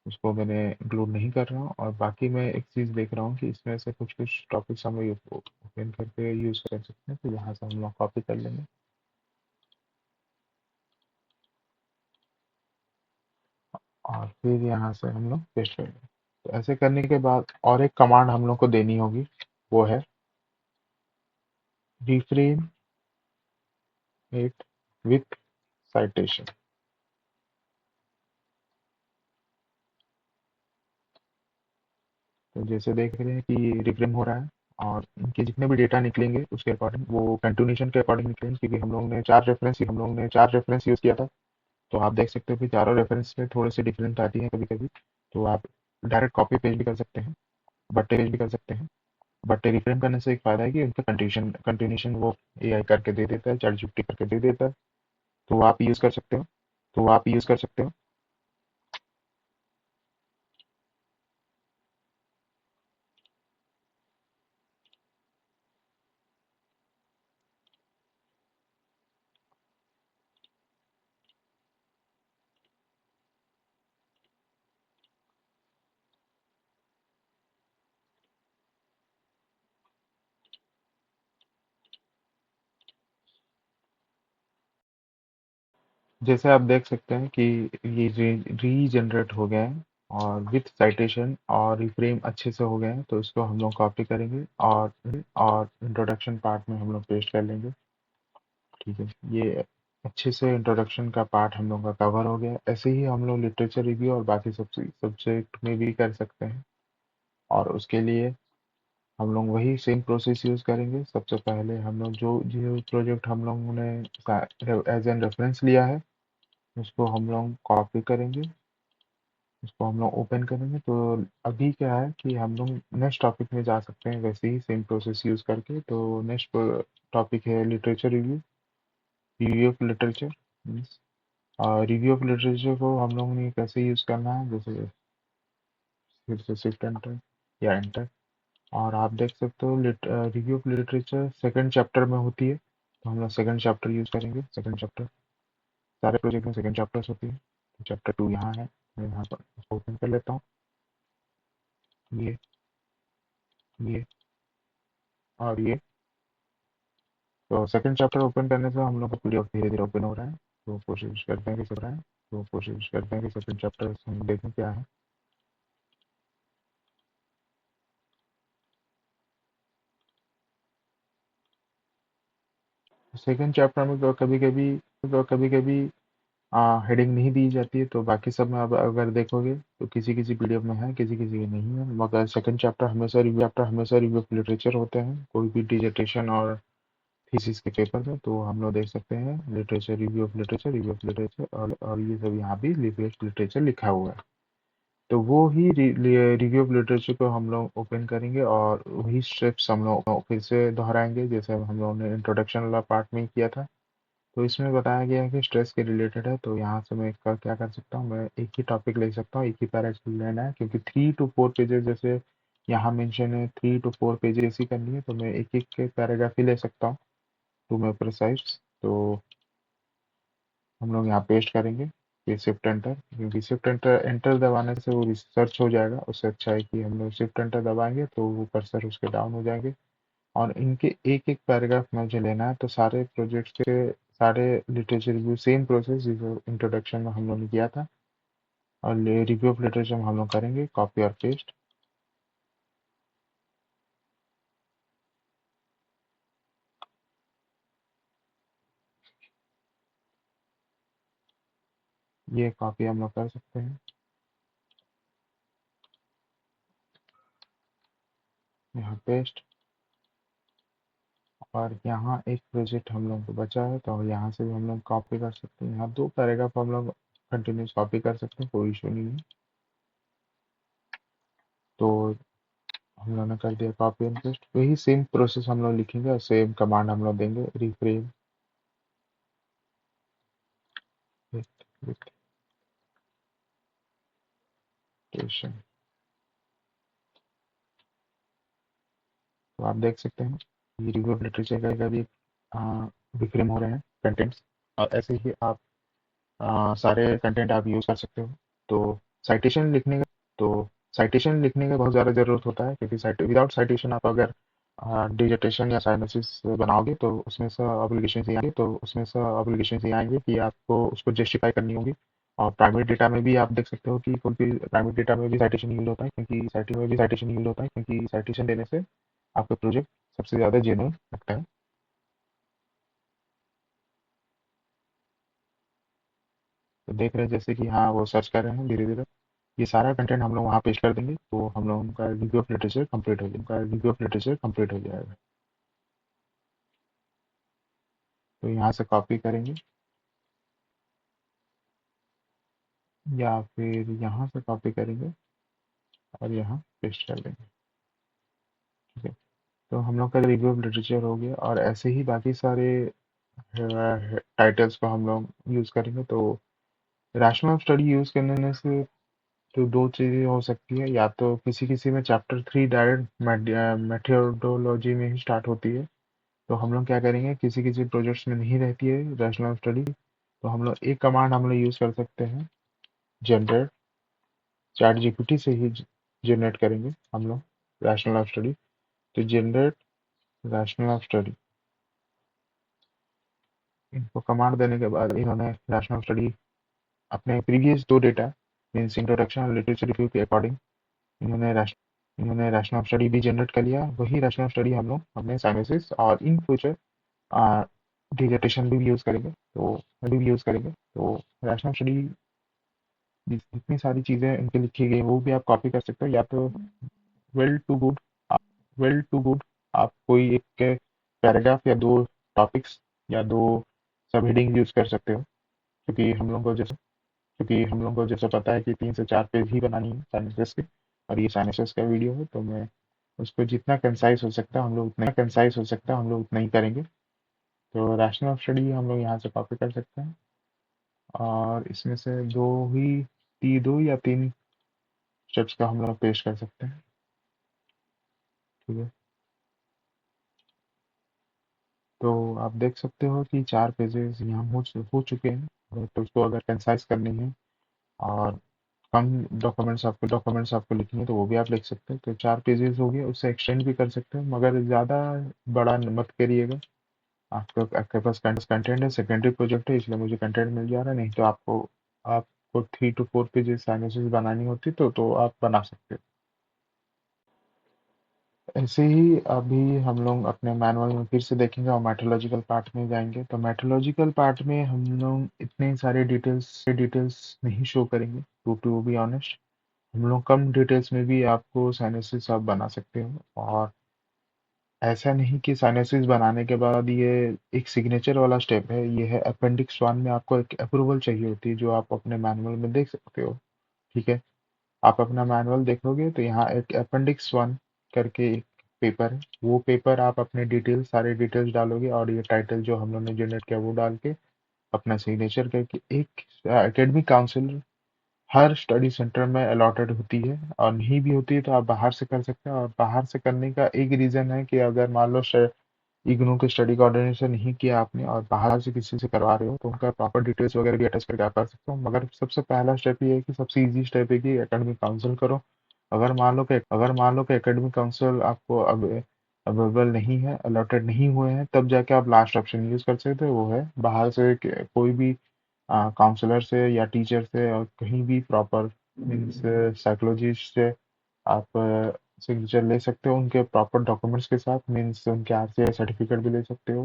उसको मैंने इंक्लूड नहीं कर रहा हूँ। और बाकी मैं एक चीज़ देख रहा हूँ कि इसमें से कुछ कुछ टॉपिक्स हम लोग ओपन करके यूज कर सकते हैं, तो यहाँ से हम लोग कॉपी कर लेंगे और फिर यहाँ से हम लोग पेस्ट करेंगे। तो ऐसे करने के बाद और एक कमांड हम लोग को देनी होगी, वो है रिफ्रेम इट विथ साइटेशन। तो जैसे देख रहे हैं कि रिफ्रेम हो रहा है, और इनके जितने भी डेटा निकलेंगे उसके अकॉर्डिंग, वो कंटिन्यूशन के अकॉर्डिंग निकलेंगे, क्योंकि हम लोग ने 4 रेफरेंस यूज किया था। तो आप देख सकते हो कि चारों रेफरेंस में थोड़े से डिफरेंट आती हैं कभी कभी। तो आप डायरेक्ट कॉपी पेस्ट भी कर सकते हैं, बट पेस्ट भी कर सकते हैं। बट रिफ्रेम करने से एक फायदा है कि उनका कंटिन्यूशन वो एआई करके दे देता है, चैट जीपीटी करके दे देता है। तो आप यूज कर सकते हो तो आप यूज कर सकते हो। जैसे आप देख सकते हैं कि ये रीजनरेट हो गया है, और विथ साइटेशन और रिफ्रेम अच्छे से हो गए हैं। तो इसको हम लोग कॉपी करेंगे और इंट्रोडक्शन पार्ट में हम लोग पेस्ट कर लेंगे। ठीक है, ये अच्छे से इंट्रोडक्शन का पार्ट हम लोग का कवर हो गया। ऐसे ही हम लोग लिटरेचर रिव्यू और बाकी सब सब्जेक्ट में भी कर सकते हैं, और उसके लिए हम लोग वही सेम प्रोसेस यूज़ करेंगे। सबसे पहले हम लोग जो जो प्रोजेक्ट हम लोगों ने एज एन रेफरेंस लिया है, उसको हम लोग कॉपी करेंगे, उसको हम लोग ओपन करेंगे। तो अभी क्या है कि हम लोग नेक्स्ट टॉपिक में जा सकते हैं वैसे ही सेम प्रोसेस यूज़ करके। तो नेक्स्ट टॉपिक है literature review, review of literature. Review of literature को हम लोगों ने कैसे यूज़ करना है, जैसे फिर से शिफ्ट एंटर या एंटर, और आप देख सकते हो review of literature second chapter में होती है। तो हम लोग सेकंड चैप्टर यूज़ करेंगे। सेकंड चैप्टर, सारे प्रोजेक्ट में सेकंड चैप्टर्स होती है। तो चैप्टर 2 यहाँ है, मैं यहाँ पर इसको ओपन कर लेता हूँ। ये और ये। तो सेकंड चैप्टर ओपन करने से हम लोग का पीडीएफ धीरे धीरे ओपन हो रहा है। तो कोशिश करते हैं कि सब रहा है। तो कोशिश करते हैं कि सेकंड चैप्टर हम देखें क्या है। सेकंड चैप्टर में तो कभी कभी हेडिंग नहीं दी जाती है। तो बाकी सब में अब अगर देखोगे तो किसी किसी पीडीएफ में है, किसी किसी की नहीं है। मगर सेकंड चैप्टर हमेशा रिव्यू ऑफ लिटरेचर होते हैं कोई भी डिजर्टेशन और थीसिस के पेपर में। तो हम लोग देख सकते हैं लिटरेचर, रिव्यू ऑफ लिटरेचर, और ये सब यहाँ भी रिव्यू ऑफ लिटरेचर लिखा हुआ है। तो वो ही रिव्यू ऑफ लिटरेचर को हम लोग ओपन करेंगे और वही स्टेप्स हम लोग फिर से दोहराएंगे जैसे हम लोगों ने इंट्रोडक्शन वाला पार्ट में किया था। तो इसमें बताया गया है कि स्ट्रेस के रिलेटेड है। तो यहाँ से मैं इसका क्या कर सकता हूँ, मैं एक ही टॉपिक ले सकता हूँ, एक ही पैराग्राफ लेना है, क्योंकि 3 to 4 पेजेस जैसे यहाँ मेंशन है, 3 to 4 पेजेस ही करनी है। तो मैं एक एक पैराग्राफ ही ले सकता हूँ टू मैं प्रिसाइज। तो हम लोग यहाँ पेस्ट करेंगे, फिर शिफ्ट एंटर, क्योंकि शिफ्ट एंटर एंटर दबाने से वो सर्च हो जाएगा। उससे अच्छा है कि हम लोग शिफ्ट एंटर दबाएंगे तो वो कर्सर उसके डाउन हो जाएंगे। और इनके एक एक पैराग्राफ मुझे लेना है। तो सारे प्रोजेक्ट्स के सारे लिटरेचर रिव्यू सेम प्रोसेस जो इंट्रोडक्शन में हम लोग ने किया था, और रिव्यू ऑफ लिटरेचर में हम लोग करेंगे कॉपी और पेस्ट। ये कॉपी हम लोग कर सकते हैं, यहाँ पेस्ट। और यहाँ एक प्रोजेक्ट हम लोग को बचा है, तो यहाँ से भी हम लोग कॉपी कर सकते हैं। यहाँ 2 पैराग्राफ हम लोग कंटिन्यूस कॉपी कर सकते हैं, कोई इशू नहीं है। तो हम लोग ने कर दिया कॉपी एंड पेस्ट। वही सेम प्रोसेस हम लोग लिखेंगे और सेम कमांड हम लोग देंगे, रिफ्रेम विथ। तो आप देख सकते हैं ये रिव्यू ऑफ लिटरेचर का भी विफ्रेम हो रहे हैं कंटेंट्स। और ऐसे ही आप सारे कंटेंट आप यूज़ कर सकते हो। तो साइटेशन लिखने का तो साइटेशन लिखने का बहुत ज़्यादा ज़रूरत होता है, क्योंकि विदाउट साइटेशन आप अगर डिजर्टेशन या साइनोसिस बनाओगे तो उसमें से ऑब्लिगेशन ये आएंगे कि आपको उसको जस्टिफाई करनी होगी। और प्राइमरी डेटा में भी आप देख सकते हो कि कोई भी प्राइमरी डेटा में भी साइटेशन यूज होता है, क्योंकि साइटेशन देने से आपका प्रोजेक्ट सबसे ज़्यादा जेन्युइन लगता है। तो देख रहे हैं जैसे कि हाँ वो सर्च कर रहे हैं धीरे धीरे। ये सारा कंटेंट हम लोग वहाँ पेस्ट कर देंगे, तो हम लोग का रिव्यू ऑफ लिटरेचर कंप्लीट हो जाएगा। तो यहाँ से कॉपी करेंगे या फिर यहाँ से कॉपी करेंगे और यहाँ पेस्ट कर देंगे। ठीक है। तो हम लोग का रिव्यू ऑफ लिटरेचर हो गया, और ऐसे ही बाकी सारे टाइटल्स को हम लोग यूज़ करेंगे। तो रैशनल ऑफ स्टडी यूज़ करने से तो 2 चीज़ें हो सकती है, या तो किसी किसी में चैप्टर 3 डायरेक्ट मेथोडोलॉजी में ही स्टार्ट होती है। तो हम लोग क्या करेंगे, किसी किसी प्रोजेक्ट्स में नहीं रहती है रैशनल स्टडी। तो हम लोग एक कमांड हम लोग यूज़ कर सकते हैं, जनरेट। चैट जीपीटी से ही जनरेट करेंगे हम लोग रैशनल ऑफ स्टडी। तो जनरेट रैशनल ऑफ स्टडी, इनको कमांड देने के बाद इन्होंने रैशनल स्टडी अपने प्रीवियस 2 डेटा मीन्स इंट्रोडक्शन और लिटरेचर रिव्यू के अकॉर्डिंग इन्होंने रैशनल स्टडी भी जनरेट कर लिया। वही रैशनल स्टडी हम लोग अपने साइनोसिस और इन फ्यूचर डिजर्टेशन भी यूज़ करेंगे, तो रैशनल स्टडी जितनी सारी चीज़ें इनकी लिखी गई वो भी आप कॉपी कर सकते हो, या तो वेल टू गुड आप वेल टू गुड आप कोई एक पैराग्राफ या दो टॉपिक्स या दो सब हेडिंग यूज़ कर सकते हो, क्योंकि हम लोगों को जैसे पता है कि 3 से 4 पेज ही बनानी है साइनेसिस की, और ये साइनेसिस का वीडियो है, तो मैं उसको जितना कंसाइज हो सकता है हम लोग उतना ही करेंगे। तो रैशनल ऑफ स्टडी हम लोग यहाँ से कॉपी कर सकते हैं, और इसमें से दो या तीन स्टेप्स का हम लोग पेश कर सकते हैं। ठीक है, तो आप देख सकते हो कि 4 पेजेस यहाँ हो चुके हैं, तो उसको अगर कंसाइज करनी है और कम डॉक्यूमेंट्स आपको लिखनी है तो वो भी आप लिख सकते हैं। तो 4 पेजेस हो गए, उससे एक्सटेंड भी कर सकते हैं, मगर ज़्यादा बड़ा मत करिएगा। आपके पास कंटेंट है, सेकेंडरी प्रोजेक्ट है, इसलिए मुझे कंटेंट मिल जा रहा है, नहीं तो आपको 3 to 4 पेजेस एनालिसिस बनानी होती तो आप बना सकते हो। ऐसे ही अभी हम लोग अपने मैनुअल में फिर से देखेंगे और मेट्रोलॉजिकल पार्ट में जाएंगे। तो मेट्रोलॉजिकल पार्ट में हम लोग इतने सारे डिटेल्स नहीं शो करेंगे, टू बी ऑनेस्ट। हम लोग कम डिटेल्स में भी आपको साइनेसिस आप बना सकते हो, और ऐसा नहीं कि साइनेसिस बनाने के बाद ये एक सिग्नेचर वाला स्टेप है, ये है अपेंडिक्स 1 में आपको एक अप्रूवल चाहिए होती है, जो आप अपने मैनुअल में देख सकते हो। ठीक है, आप अपना मैनुअल देखोगे तो यहाँ एक अपेंडिक्स 1 करके एक पेपर है, वो पेपर आप अपने सारे डिटेल्स डालोगे, और ये टाइटल जो हम लोग ने जनरेट किया वो डाल के अपना सिग्नेचर करके एक एकेडमिक काउंसिल हर स्टडी सेंटर में अलॉटेड होती है, और नहीं भी होती है तो आप बाहर से कर सकते हैं। और बाहर से करने का एक रीज़न है कि अगर मान लो इग्नू के स्टडी कोऑर्डिनेशन नहीं किया आपने और बाहर से किसी से करवा रहे हो, तो उनका प्रॉपर डिटेल्स वगैरह भी अटैच करके आप कर सकते हो, मगर सबसे पहला स्टेप ये है कि सबसे इजी स्टेप है कि एकेडमिक काउंसिल करो। अगर मान लो कि एकेडमिक काउंसिल आपको अब अवेलेबल नहीं है, अलॉटेड नहीं हुए हैं, तब जाके आप लास्ट ऑप्शन यूज कर सकते हो, वो है बाहर से कोई भी काउंसलर से या टीचर से, और कहीं भी प्रॉपर मीन्स साइकोलॉजिस्ट से आप सिग्नेचर ले सकते हो उनके प्रॉपर डॉक्यूमेंट्स के साथ, मीन्स उनके आरसीआई सर्टिफिकेट भी ले सकते हो,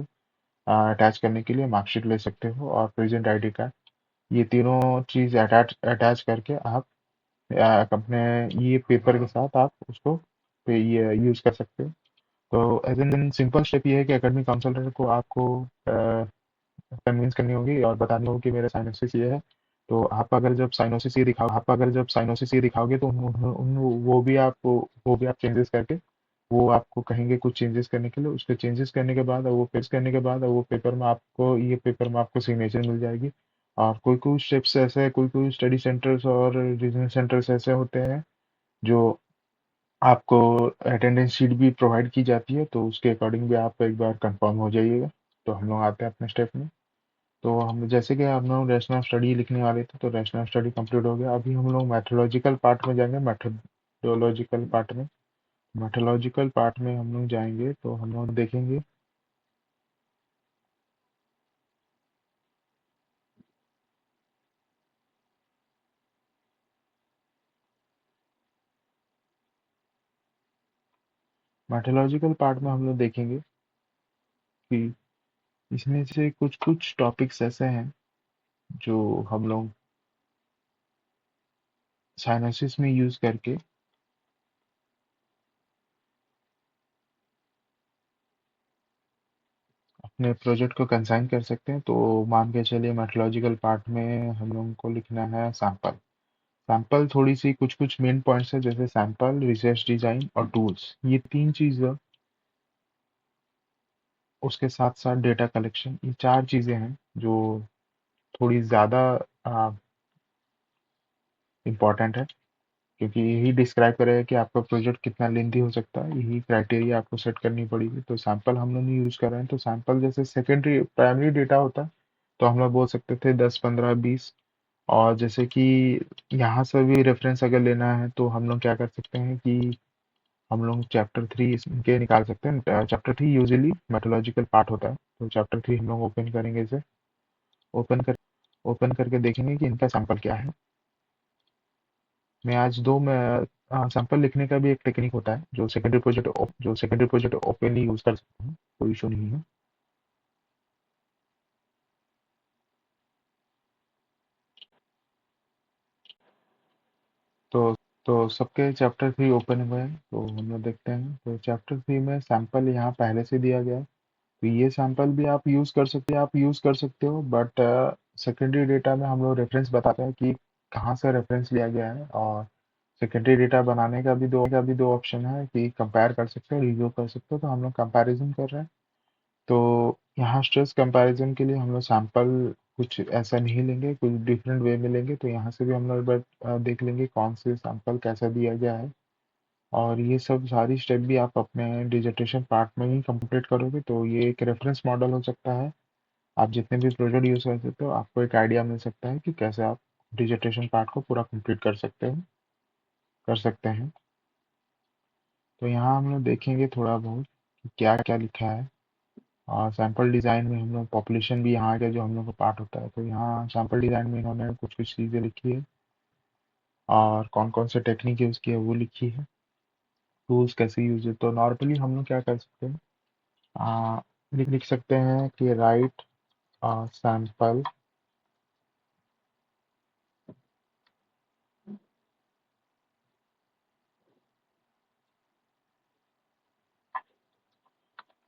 अटैच करने के लिए मार्कशीट ले सकते हो, और प्रेजेंट आईडी कार्ड। ये तीनों चीज अटैच करके आप अपने ये पेपर के साथ आप उसको ये यूज कर सकते हो। तो एज एन सिंपल स्टेप ये है कि एकेडमिक काउंसलर को आपको कन्विंस करनी होगी और बतानी होगी कि मेरा साइनोसिस ये है। तो आप अगर जब साइनोसिस ये दिखाओगे तो वो भी आप चेंजेस करके वो आपको कहेंगे कुछ चेंजेस करने के लिए, उसके चेंजेस करने के बाद और वो पेश करने के बाद और वो पेपर में आपको सिग्नेचर मिल जाएगी। और कोई कोई स्टेप्स ऐसे हैं, कोई कोई स्टडी सेंटर्स और रीजनल सेंटर्स ऐसे होते हैं जो आपको अटेंडेंस शीट भी प्रोवाइड की जाती है, तो उसके अकॉर्डिंग भी आप एक बार कंफर्म हो जाइएगा। तो हम लोग आते हैं अपने स्टेप में। तो हम जैसे कि हम लोग रैशनल स्टडी लिखने वाले थे, तो रैशनल स्टडी कंप्लीट हो गया। अभी हम लोग मैथोलॉजिकल पार्ट में जाएंगे। मैथोलॉजिकल पार्ट में हम लोग जाएंगे तो हम लोग देखेंगे मैथोलॉजिकल पार्ट में हम लोग देखेंगे कि इसमें से कुछ कुछ टॉपिक्स ऐसे हैं जो हम लोग साइनोसिस में यूज करके अपने प्रोजेक्ट को कंसाइन कर सकते हैं। तो मान के चलिए मैथोलॉजिकल पार्ट में हम लोगों को लिखना है सैंपल। सैंपल थोड़ी सी कुछ कुछ मेन पॉइंट्स है, जैसे सैंपल, रिसर्च डिजाइन और टूल्स, ये तीन चीज़। उसके साथ साथ डेटा कलेक्शन, ये 4 चीज़ें हैं जो थोड़ी ज़्यादा इम्पोर्टेंट है, क्योंकि यही डिस्क्राइब करेगा कि आपका प्रोजेक्ट कितना लेंथी हो सकता है। यही क्राइटेरिया आपको सेट करनी पड़ेगी। तो सैंपल हम लोग यूज़ कर रहे हैं, तो सैंपल जैसे सेकेंडरी प्राइमरी डेटा होता है, तो हम लोग बोल सकते थे 10, 15, 20। और जैसे कि यहाँ से भी रेफरेंस अगर लेना है तो हम लोग क्या कर सकते हैं कि हम लोग चैप्टर 3 इसके निकाल सकते हैं। चैप्टर 3 यूजुअली मेथोलॉजिकल पार्ट होता है, तो चैप्टर 3 हम लोग ओपन करेंगे इसे। ओपन कर ओपन करके देखेंगे कि इनका सैंपल क्या है। मैं आज दो मैं सैंपल लिखने का भी एक टेक्निक होता है, जो सेकेंडरी प्रोजेक्ट ओपनली यूज कर सकते हैं, कोई इशू नहीं है। तो सबके चैप्टर 3 ओपन हुए हैं, तो हम लोग देखते हैं। तो चैप्टर 3 में सैंपल यहाँ पहले से दिया गया है, तो ये सैंपल भी आप यूज़ कर सकते हो, बट सेकेंडरी डेटा में हम लोग रेफरेंस बताते हैं कि कहाँ से रेफरेंस लिया गया है। और सेकेंडरी डेटा बनाने का भी दो ऑप्शन है कि कंपेयर कर सकते हो, रिव्यू कर सकते हो। तो हम लोग कंपैरिजन कर रहे हैं। तो यहाँ स्ट्रेस कंपैरिजन के लिए हम लोग सैंपल कुछ ऐसा नहीं लेंगे, कुछ डिफरेंट वे में लेंगे। तो यहाँ से भी हम लोग एक बार देख लेंगे कौन से सैंपल कैसा दिया गया है। और ये सब सारी स्टेप भी आप अपने डिजर्टेशन पार्ट में ही कंप्लीट करोगे, तो ये एक रेफरेंस मॉडल हो सकता है। आप जितने भी प्रोजेक्ट यूज कर सकते हो, आपको एक आइडिया मिल सकता है कि कैसे आप डिजर्टेशन पार्ट को पूरा कंप्लीट कर सकते हैं। तो यहाँ हम लोग देखेंगे थोड़ा बहुत कि क्या क्या लिखा है। और सैंपल डिज़ाइन में हम लोग पॉपुलेशन भी यहाँ का जो हम लोग का पार्ट होता है, तो यहाँ सैंपल डिज़ाइन में इन्होंने कुछ कुछ चीज़ें लिखी है और कौन कौन से टेक्निक यूज़ किए वो लिखी है, टूल्स कैसे यूज है। तो नॉर्मली हम लोग क्या कर सकते हैं, आ, लिख सकते हैं कि right sample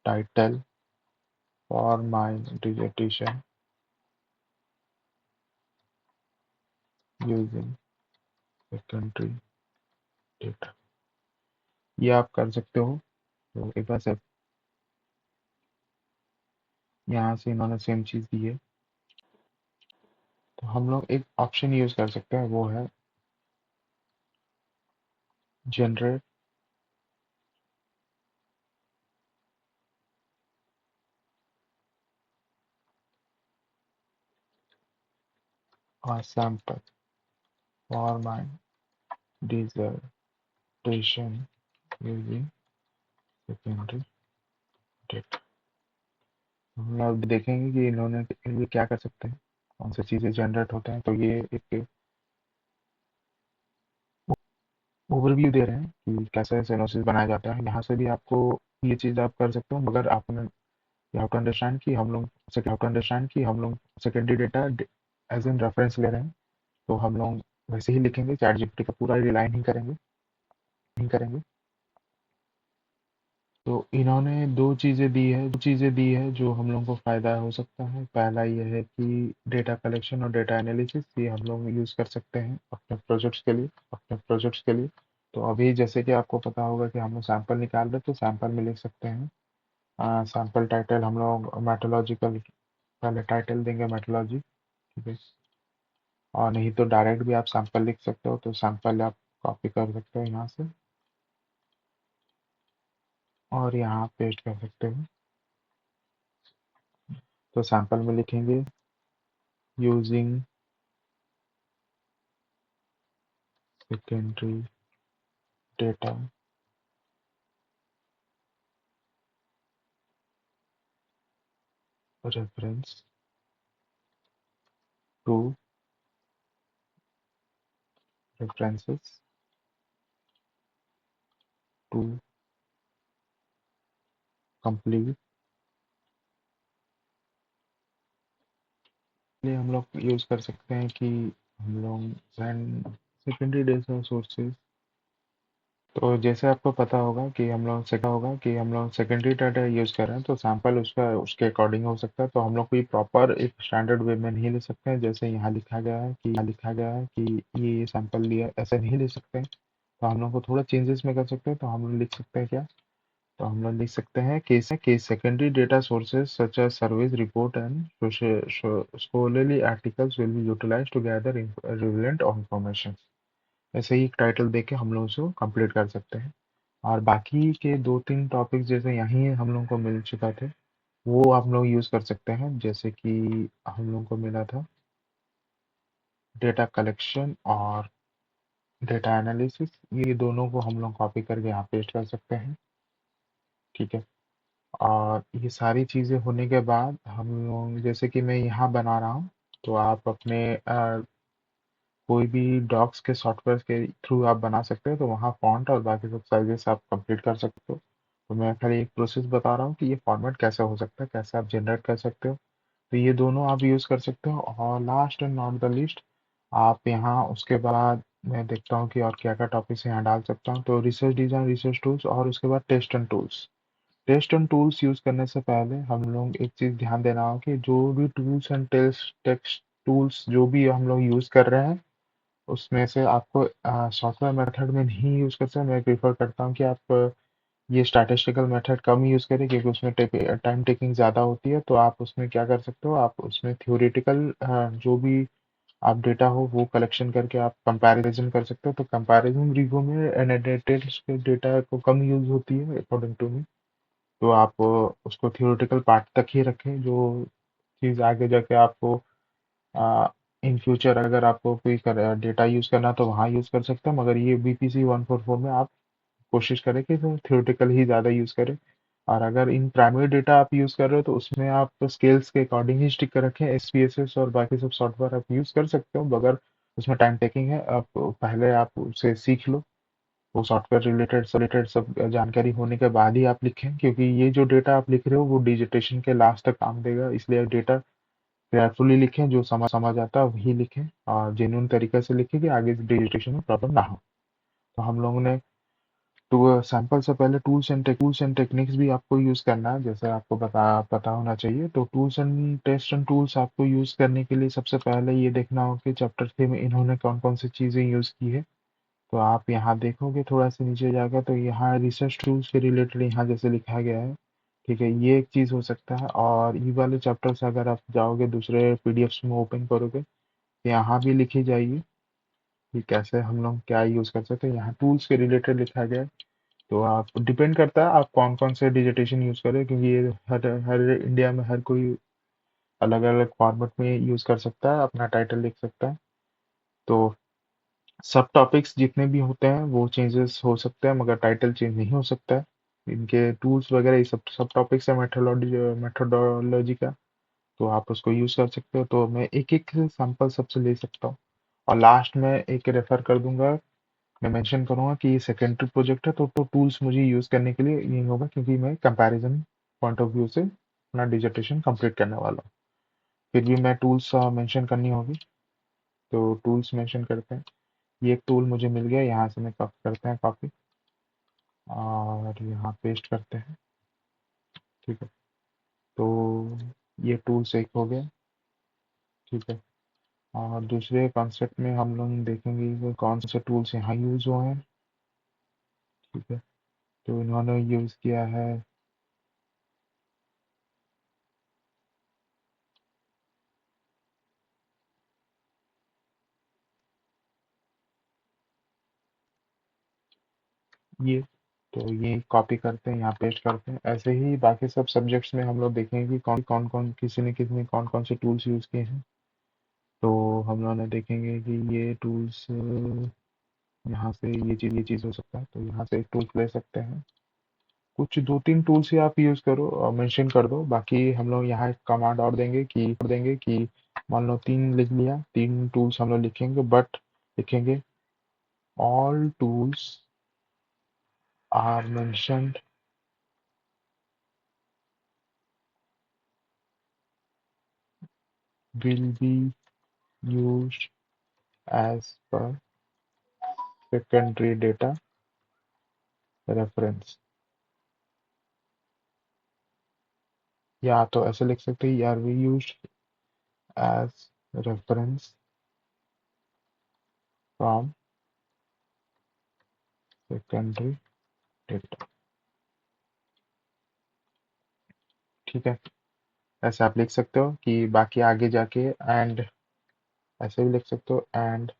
title for my dissertation using secondary data. ये आप कर सकते हो। तो एक बार से यहाँ से इन्होंने सेम चीज़ दी है। तो हम लोग एक ऑप्शन यूज़ कर सकते हैं, वो है generate sample for my dissertation using secondary data. हम लोग देखेंगे कि इन्होंने ये क्या कर सकते हैं, कौन सी चीज़ें जनरेट होते हैं। तो ये एक ओवरव्यू दे रहे हैं कि कैसे सिनोप्सिस बनाया जाता है। यहाँ से भी आपको ये चीज़ आप कर सकते हो, मगर आपने यू हैव टू अंडरस्टैंड कि हम लोग secondary data as in reference ले रहे हैं। तो हम लोग वैसे ही लिखेंगे, चैट जीपीटी का पूरा रिलाई नहीं करेंगे। तो इन्होंने दो चीज़ें दी है जो हम लोगों को फ़ायदा हो सकता है। पहला ये है कि डेटा कलेक्शन और डेटा एनालिसिस, ये हम लोग यूज़ कर सकते हैं अपने प्रोजेक्ट्स के लिए। तो अभी जैसे कि आपको पता होगा कि हम लोग सैंपल निकाल रहे हैं, तो सैंपल में लिख सकते हैं सैंपल टाइटल। हम लोग मेटोलॉजिकल पहले टाइटल देंगे, मेटोलॉजी, ठीक है। और नहीं तो डायरेक्ट भी आप सैंपल लिख सकते हो, तो सैंपल आप कॉपी कर सकते हो यहाँ से और यहाँ पेस्ट कर सकते हो। तो सैंपल में लिखेंगे using secondary data reference to references to complete. लिए हम लोग यूज़ कर सकते हैं कि हम लोग सेकेंडरी डेटा सोर्सेज। तो जैसे आपको पता होगा कि हम लोग सेकेंडरी डाटा यूज़ कर रहे हैं, तो सैंपल उसका उसके अकॉर्डिंग हो सकता है। तो हम लोग कोई प्रॉपर एक स्टैंडर्ड वे में नहीं ले सकते हैं, जैसे यहाँ लिखा गया है कि ये सैंपल लिया, ऐसे नहीं ले सकते हैं। तो हम लोग को थोड़ा चेंजेस में कर सकते हैं। तो हम लोग लिख सकते हैं क्या, तो हम लोग लिख सकते हैं कि secondary data sources such as service report and scholarly articles will be utilized to gather relevant information। ऐसे ही एक टाइटल देके हम लोग उसको कंप्लीट कर सकते हैं। और बाकी के दो तीन टॉपिक्स जैसे यहीं हम लोग को मिल चुका थे, वो आप लोग यूज़ कर सकते हैं। जैसे कि हम लोग को मिला था डेटा कलेक्शन और डेटा एनालिसिस, ये दोनों को हम लोग कॉपी करके यहाँ पेस्ट कर सकते हैं, ठीक है। और ये सारी चीज़ें होने के बाद हम लोग, जैसे कि मैं यहाँ बना रहा हूँ, तो आप अपने कोई भी डॉक्स के सॉफ्टवेयर के थ्रू आप बना सकते हो। तो वहाँ फॉन्ट और बाकी सब साइजेस आप कंप्लीट कर सकते हो। तो मैं खाली एक प्रोसेस बता रहा हूँ कि ये फॉर्मेट कैसे हो सकता है, कैसे आप जनरेट कर सकते हो। तो ये दोनों आप यूज़ कर सकते हो। और last and not the least, आप यहाँ उसके बाद मैं देखता हूँ कि और क्या क्या टॉपिक्स यहाँ डाल सकता हूँ। तो रिसर्च डिजाइन, रिसर्च टूल्स और उसके बाद test and tools. Test and tools use करने से पहले हम लोग एक चीज ध्यान देना हो कि जो भी टूल्स एंड टेक्स्ट टूल्स जो भी हम लोग यूज कर रहे हैं, उसमें से आपको सॉफ्टवेयर मेथड में नहीं यूज कर सकते। मैं प्रीफर करता हूँ कि आप ये स्टैटिस्टिकल मेथड कम यूज करें, क्योंकि उसमें टाइम टेकिंग ज़्यादा होती है। तो आप उसमें क्या कर सकते हो, आप उसमें थ्योरेटिकल जो भी आप डेटा हो वो कलेक्शन करके आप कंपैरिजन कर सकते हो। तो कंपैरिजन रिव्यू में एनोटेटेड डेटा को कम यूज होती है अकॉर्डिंग टू मी। तो आप उसको थ्योरेटिकल पार्ट तक ही रखें। जो चीज़ आगे जाके आपको इन फ्यूचर अगर आपको कोई डेटा यूज करना है तो वहाँ यूज कर सकते हैं, मगर ये बीपीसी 144 में आप कोशिश करें कि थ्योरेटिकल ही ज़्यादा यूज करें। और अगर इन प्राइमरी डेटा आप यूज कर रहे हो तो उसमें आप स्केल्स के अकॉर्डिंग ही स्टिक कर रखें। एसपीएसएस और बाकी सब सॉफ्टवेयर आप यूज कर सकते हो, मगर उसमें टाइम टेकिंग है। आप पहले आप उसे सीख लो, वो सॉफ्टवेयर रिलेटेड सब जानकारी होने के बाद ही आप लिखें, क्योंकि ये जो डेटा आप लिख रहे हो वो डिजिटेशन के लास्ट तक काम देगा। इसलिए डेटा केयरफुली लिखें, जो समझ आता है वही लिखें और जेन्युइन तरीके से लिखें कि आगे डिजिटेशन में प्रॉब्लम ना हो। तो हम लोगों ने तो सैंपल से पहले टूल्स एंड टेक्निक्स भी आपको यूज करना है, जैसे आपको पता होना चाहिए। तो tools and test and tools आपको यूज करने के लिए सबसे पहले ये देखना हो कि चैप्टर 3 में इन्होंने कौन कौन सी चीजें यूज की है। तो आप यहाँ देखोगे थोड़ा सा नीचे जाकर, तो यहाँ रिसर्च टूल्स के रिलेटेड यहाँ जैसे लिखा गया है, ठीक है, ये एक चीज हो सकता है। और ये वाले चैप्टर से अगर आप जाओगे दूसरे पीडीएफ्स में ओपन करोगे, तो यहाँ भी लिखी जाएगी कि कैसे हम लोग क्या यूज कर सकते हैं। यहाँ टूल्स के रिलेटेड लिखा गया है। तो आप डिपेंड करता है आप कौन कौन से डिजिटेशन यूज करें, क्योंकि ये हर हर इंडिया में हर कोई अलग अलग फॉर्मेट में यूज कर सकता है, अपना टाइटल लिख सकता है। तो सब टॉपिक्स जितने भी होते हैं वो चेंजेस हो सकते हैं, मगर टाइटल चेंज नहीं हो सकता है। इनके टूल्स वगैरह ये सब सब टॉपिक्स है मेथोडोलॉजी का। तो आप उसको यूज कर सकते हो। तो मैं एक एक सैंपल सबसे ले सकता हूँ और लास्ट में एक रेफर कर दूंगा। मैं मेंशन करूंगा कि ये सेकेंडरी प्रोजेक्ट है, तो टूल्स मुझे यूज करने के लिए नहीं होगा, क्योंकि मैं कंपैरिजन पॉइंट ऑफ व्यू से अपना डिजर्टेशन कंप्लीट करने वाला हूँ। फिर भी मैं टूल्स मेंशन करनी होगी। तो टूल्स मेंशन करते हैं। ये एक टूल मुझे मिल गया, यहाँ से मैं कॉपी करते हैं, कॉपी और यहाँ पेस्ट करते हैं, ठीक है। तो ये टूल्स एक हो गया, ठीक है। और दूसरे कॉन्सेप्ट में हम लोग देखेंगे कि कौन से टूल्स यहाँ यूज हुए हैं, ठीक है। तो इन्होंने यूज किया है, ये तो ये कॉपी करते हैं, यहाँ पेस्ट करते हैं। ऐसे ही बाकी सब सब्जेक्ट्स में हम लोग देखेंगे कि कौन कौन किसी ने कितने कौन कौन से टूल्स यूज किए हैं। तो हम लोग ने देखेंगे कि ये टूल्स यहाँ से ये चीज़ हो सकता है, तो यहाँ से एक टूल्स ले सकते हैं। कुछ दो तीन टूल्स ही आप यूज करो और मेंशन कर दो। बाकी हम लोग यहाँ एक कमांड और देंगे कि मान लो तीन लिख लिया, तीन टूल्स हम लोग लिखेंगे, बट लिखेंगे all tools are mentioned will be used as per secondary data reference। या तो ऐसे लिख सकते हैं, are we used as reference from secondary data, ठीक है। ऐसे आप लिख सकते हो कि बाकी आगे जाके एंड ऐसे भी लिख सकते हो, and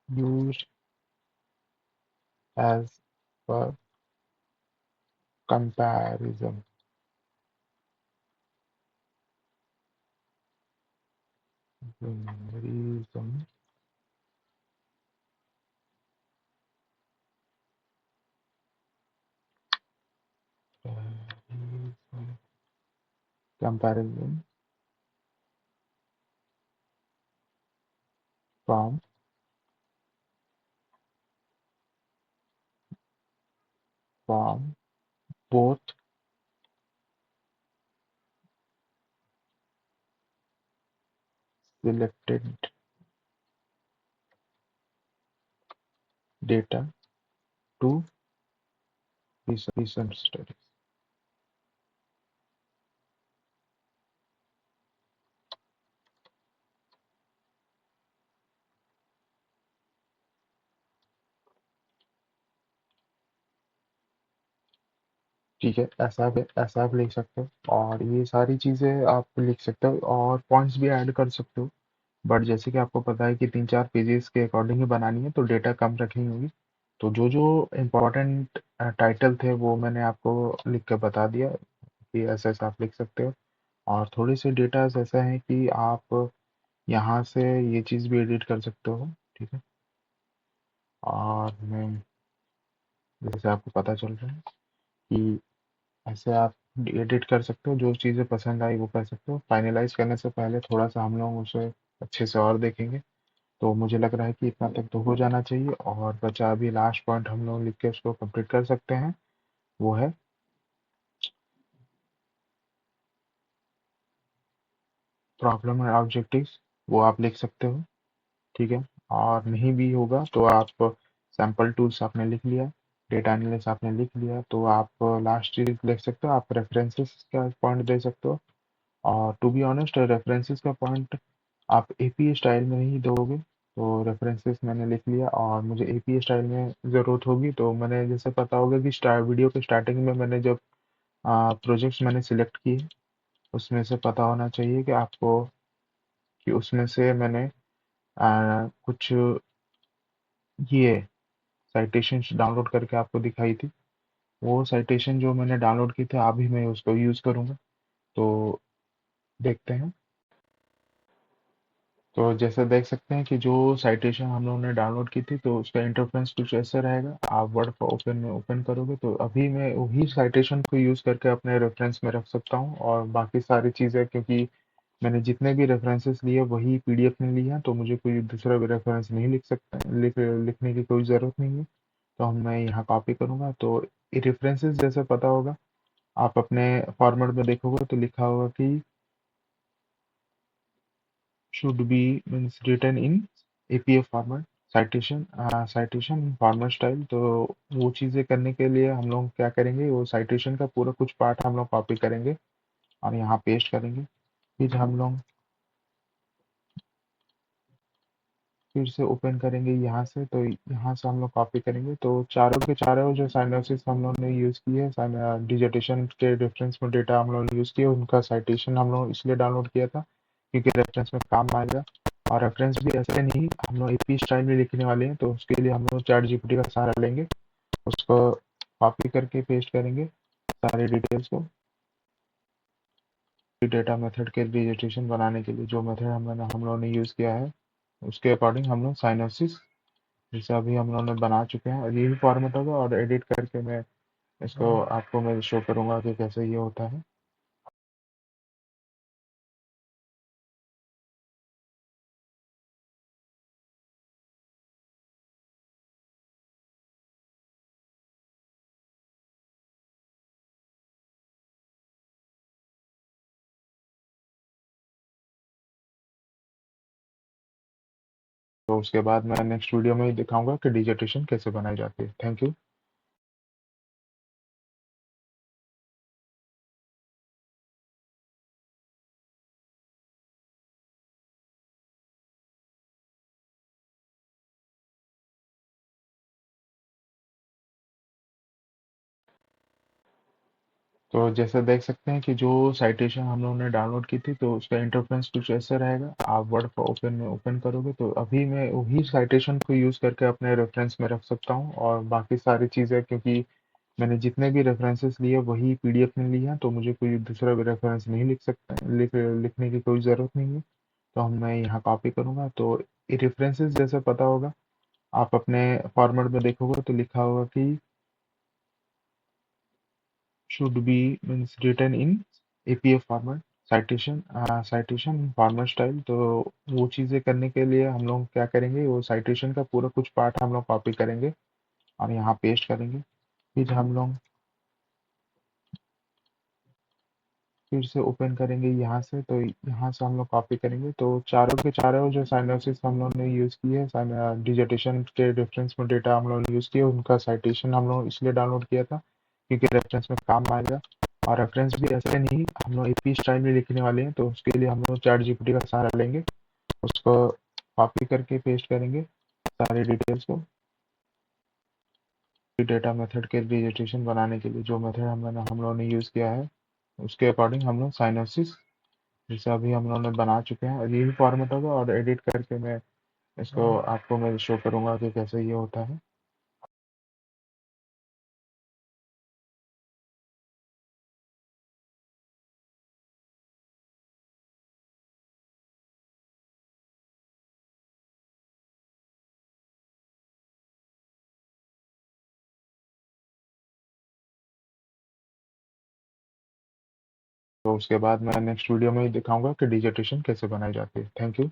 used as per comparison, comparison comparison from from both selected data to recent studies। ठीक है, ऐसा आप लिख सकते हो और ये सारी चीज़ें आप लिख सकते हो और पॉइंट्स भी ऐड कर सकते हो। बट जैसे कि आपको पता है कि 3-4 पेजेस के अकॉर्डिंग ही बनानी है तो डेटा कम रखनी होगी। तो जो जो इम्पोर्टेंट टाइटल थे वो मैंने आपको लिख के बता दिया कि ऐसा ऐसा आप लिख सकते हो। और थोड़े से डेटास ऐसा है कि आप यहाँ से ये चीज़ भी एडिट कर सकते हो। ठीक है, और मैं जैसे आपको पता चल रहा है कि ऐसे आप एडिट कर सकते हो, जो चीज़ें पसंद आई वो कर सकते हो। फाइनलाइज करने से पहले थोड़ा सा हम लोग उसे अच्छे से और देखेंगे। तो मुझे लग रहा है कि इतना तक तो हो जाना चाहिए और बचा अभी लास्ट पॉइंट हम लोग लिख के उसको कंप्लीट कर सकते हैं। वो है प्रॉब्लम और ऑब्जेक्टिव्स, वो आप लिख सकते हो। ठीक है, और नहीं भी होगा तो आप सैम्पल टूल्स आपने लिख लिया, डेटा एनालिसिस आपने लिख लिया, तो आप लास्ट चीज लिख सकते हो, आप रेफरेंसेस का पॉइंट दे सकते हो। और टू बी ऑनेस्ट रेफरेंसेस का पॉइंट आप एपीए स्टाइल में ही दोगे। तो रेफरेंसेस मैंने लिख लिया और मुझे एपीए स्टाइल में ज़रूरत होगी तो मैंने जैसे पता होगा कि वीडियो के स्टार्टिंग में मैंने जब प्रोजेक्ट्स मैंने सिलेक्ट किए उसमें से पता होना चाहिए कि आपको कि उसमें से मैंने कुछ ये साइटेशंस डाउनलोड करके आपको दिखाई थी। वो साइटेशन जो मैंने डाउनलोड की थी अभी मैं उसको यूज़ करूँगा। तो देखते हैं। तो जैसे देख सकते हैं कि जो साइटेशन हम लोगों ने डाउनलोड की थी तो उसका इंटरफेरेंस कुछ ऐसा रहेगा। आप वर्ड को ओपन में ओपन करोगे तो अभी मैं वही साइटेशन को यूज़ करके अपने रेफरेंस में रख सकता हूँ और बाकी सारी चीज़ें क्योंकि मैंने जितने भी रेफरेंसेस लिए वही पीडीएफ में लिए हैं तो मुझे कोई दूसरा भी रेफरेंस नहीं लिख सकता, लिखने की कोई ज़रूरत नहीं है। तो हम मैं यहाँ कॉपी करूँगा तो रेफरेंसेस जैसे पता होगा आप अपने फॉर्मेट में देखोगे तो लिखा होगा कि should be means written in APA format, citation format style. तो वो चीज़ें करने के लिए हम लोग क्या करेंगे, वो साइटेशन का पूरा कुछ पार्ट हम लोग कॉपी करेंगे और यहाँ पेस्ट करेंगे। फिर हम लोग फिर से ओपन करेंगे यहाँ से, तो यहाँ से हम लोग कॉपी करेंगे। तो चारों के चारों जो साइनोसिस हम लोग ने यूज़ की है डिजिटेशन के रेफरेंस में डेटा हम लोग ने यूज़ किया, उनका साइटेशन हम लोग इसलिए डाउनलोड किया था क्योंकि रेफरेंस में काम आएगा। और रेफरेंस भी ऐसे नहीं हम लोग एपी स्टाइल में लिखने वाले हैं तो उसके लिए हम लोग चैट जीपीटी का सहारा लेंगे, उसको कॉपी करके पेस्ट करेंगे सारे डिटेल्स को। डेटा मेथड के डिजिटेशन बनाने के लिए जो मेथड हम लोगों ने यूज़ किया है उसके अकॉर्डिंग हम लोग साइनोसिस जैसे अभी हम लोगों ने बना चुके हैं और यही फॉर्मेट होगा और एडिट करके मैं इसको आपको मैं शो करूंगा कि कैसे ये होता है। तो उसके बाद मैं नेक्स्ट वीडियो में दिखाऊंगा कि डिजिटेशन कैसे बनाई जाती है। Thank you. तो जैसे देख सकते हैं कि जो साइटेशन हम लोगों ने डाउनलोड की थी तो उसका इंटरफेरेंस कुछ ऐसा रहेगा। आप वर्ड को ओपन में ओपन करोगे तो अभी मैं वही साइटेशन को यूज़ करके अपने रेफरेंस में रख सकता हूँ और बाकी सारी चीज़ें क्योंकि मैंने जितने भी रेफरेंसेस लिए वही पीडीएफ में लिए हैं तो मुझे कोई दूसरा भी रेफरेंस नहीं लिख सकता, लिखने की कोई ज़रूरत नहीं है। तो हम मैं यहाँ कॉपी करूँगा तो रेफरेंसेस जैसे पता होगा आप अपने फॉर्मेट में देखोगे तो लिखा होगा कि should be means written in APA format, citation format style. तो वो चीज़ें करने के लिए हम लोग क्या करेंगे, वो साइटेशन का पूरा कुछ पार्ट हम लोग कॉपी करेंगे और यहाँ पेस्ट करेंगे। फिर हम लोग फिर से ओपन करेंगे यहाँ से, तो यहाँ से हम लोग कॉपी करेंगे। तो चारों के चारों जो साइनोसिस हम लोग ने यूज़ किए हैं, डिजिटेशन के रेफरेंस में डेटा हम लोग ने यूज़ किया, उनका साइटेशन हम लोग इसलिए डाउनलोड किया था क्योंकि रेफरेंस में काम आएगा। और रेफरेंस भी ऐसे नहीं, हम लोग एपी स्टाइल में लिखने वाले हैं, तो उसके लिए हम लोग चैट जीपीटी का सहारा लेंगे। उसको कॉपी करके पेस्ट करेंगे सारी डिटेल्स को। डेटा मेथड के डिजिटेशन बनाने के लिए जो मेथड हम लोगों ने यूज़ किया है, उसके अकॉर्डिंग हम लोग साइनोसिस जैसे अभी हम लोगों ने बना चुके हैं, और यही फॉर्मेट होगा। और एडिट करके मैं इसको आपको मैं शो करूंगा कि कैसे ये होता है। तो उसके बाद मैं नेक्स्ट वीडियो में ही दिखाऊंगा कि डिजिटेशन कैसे बनाई जाती है। Thank you.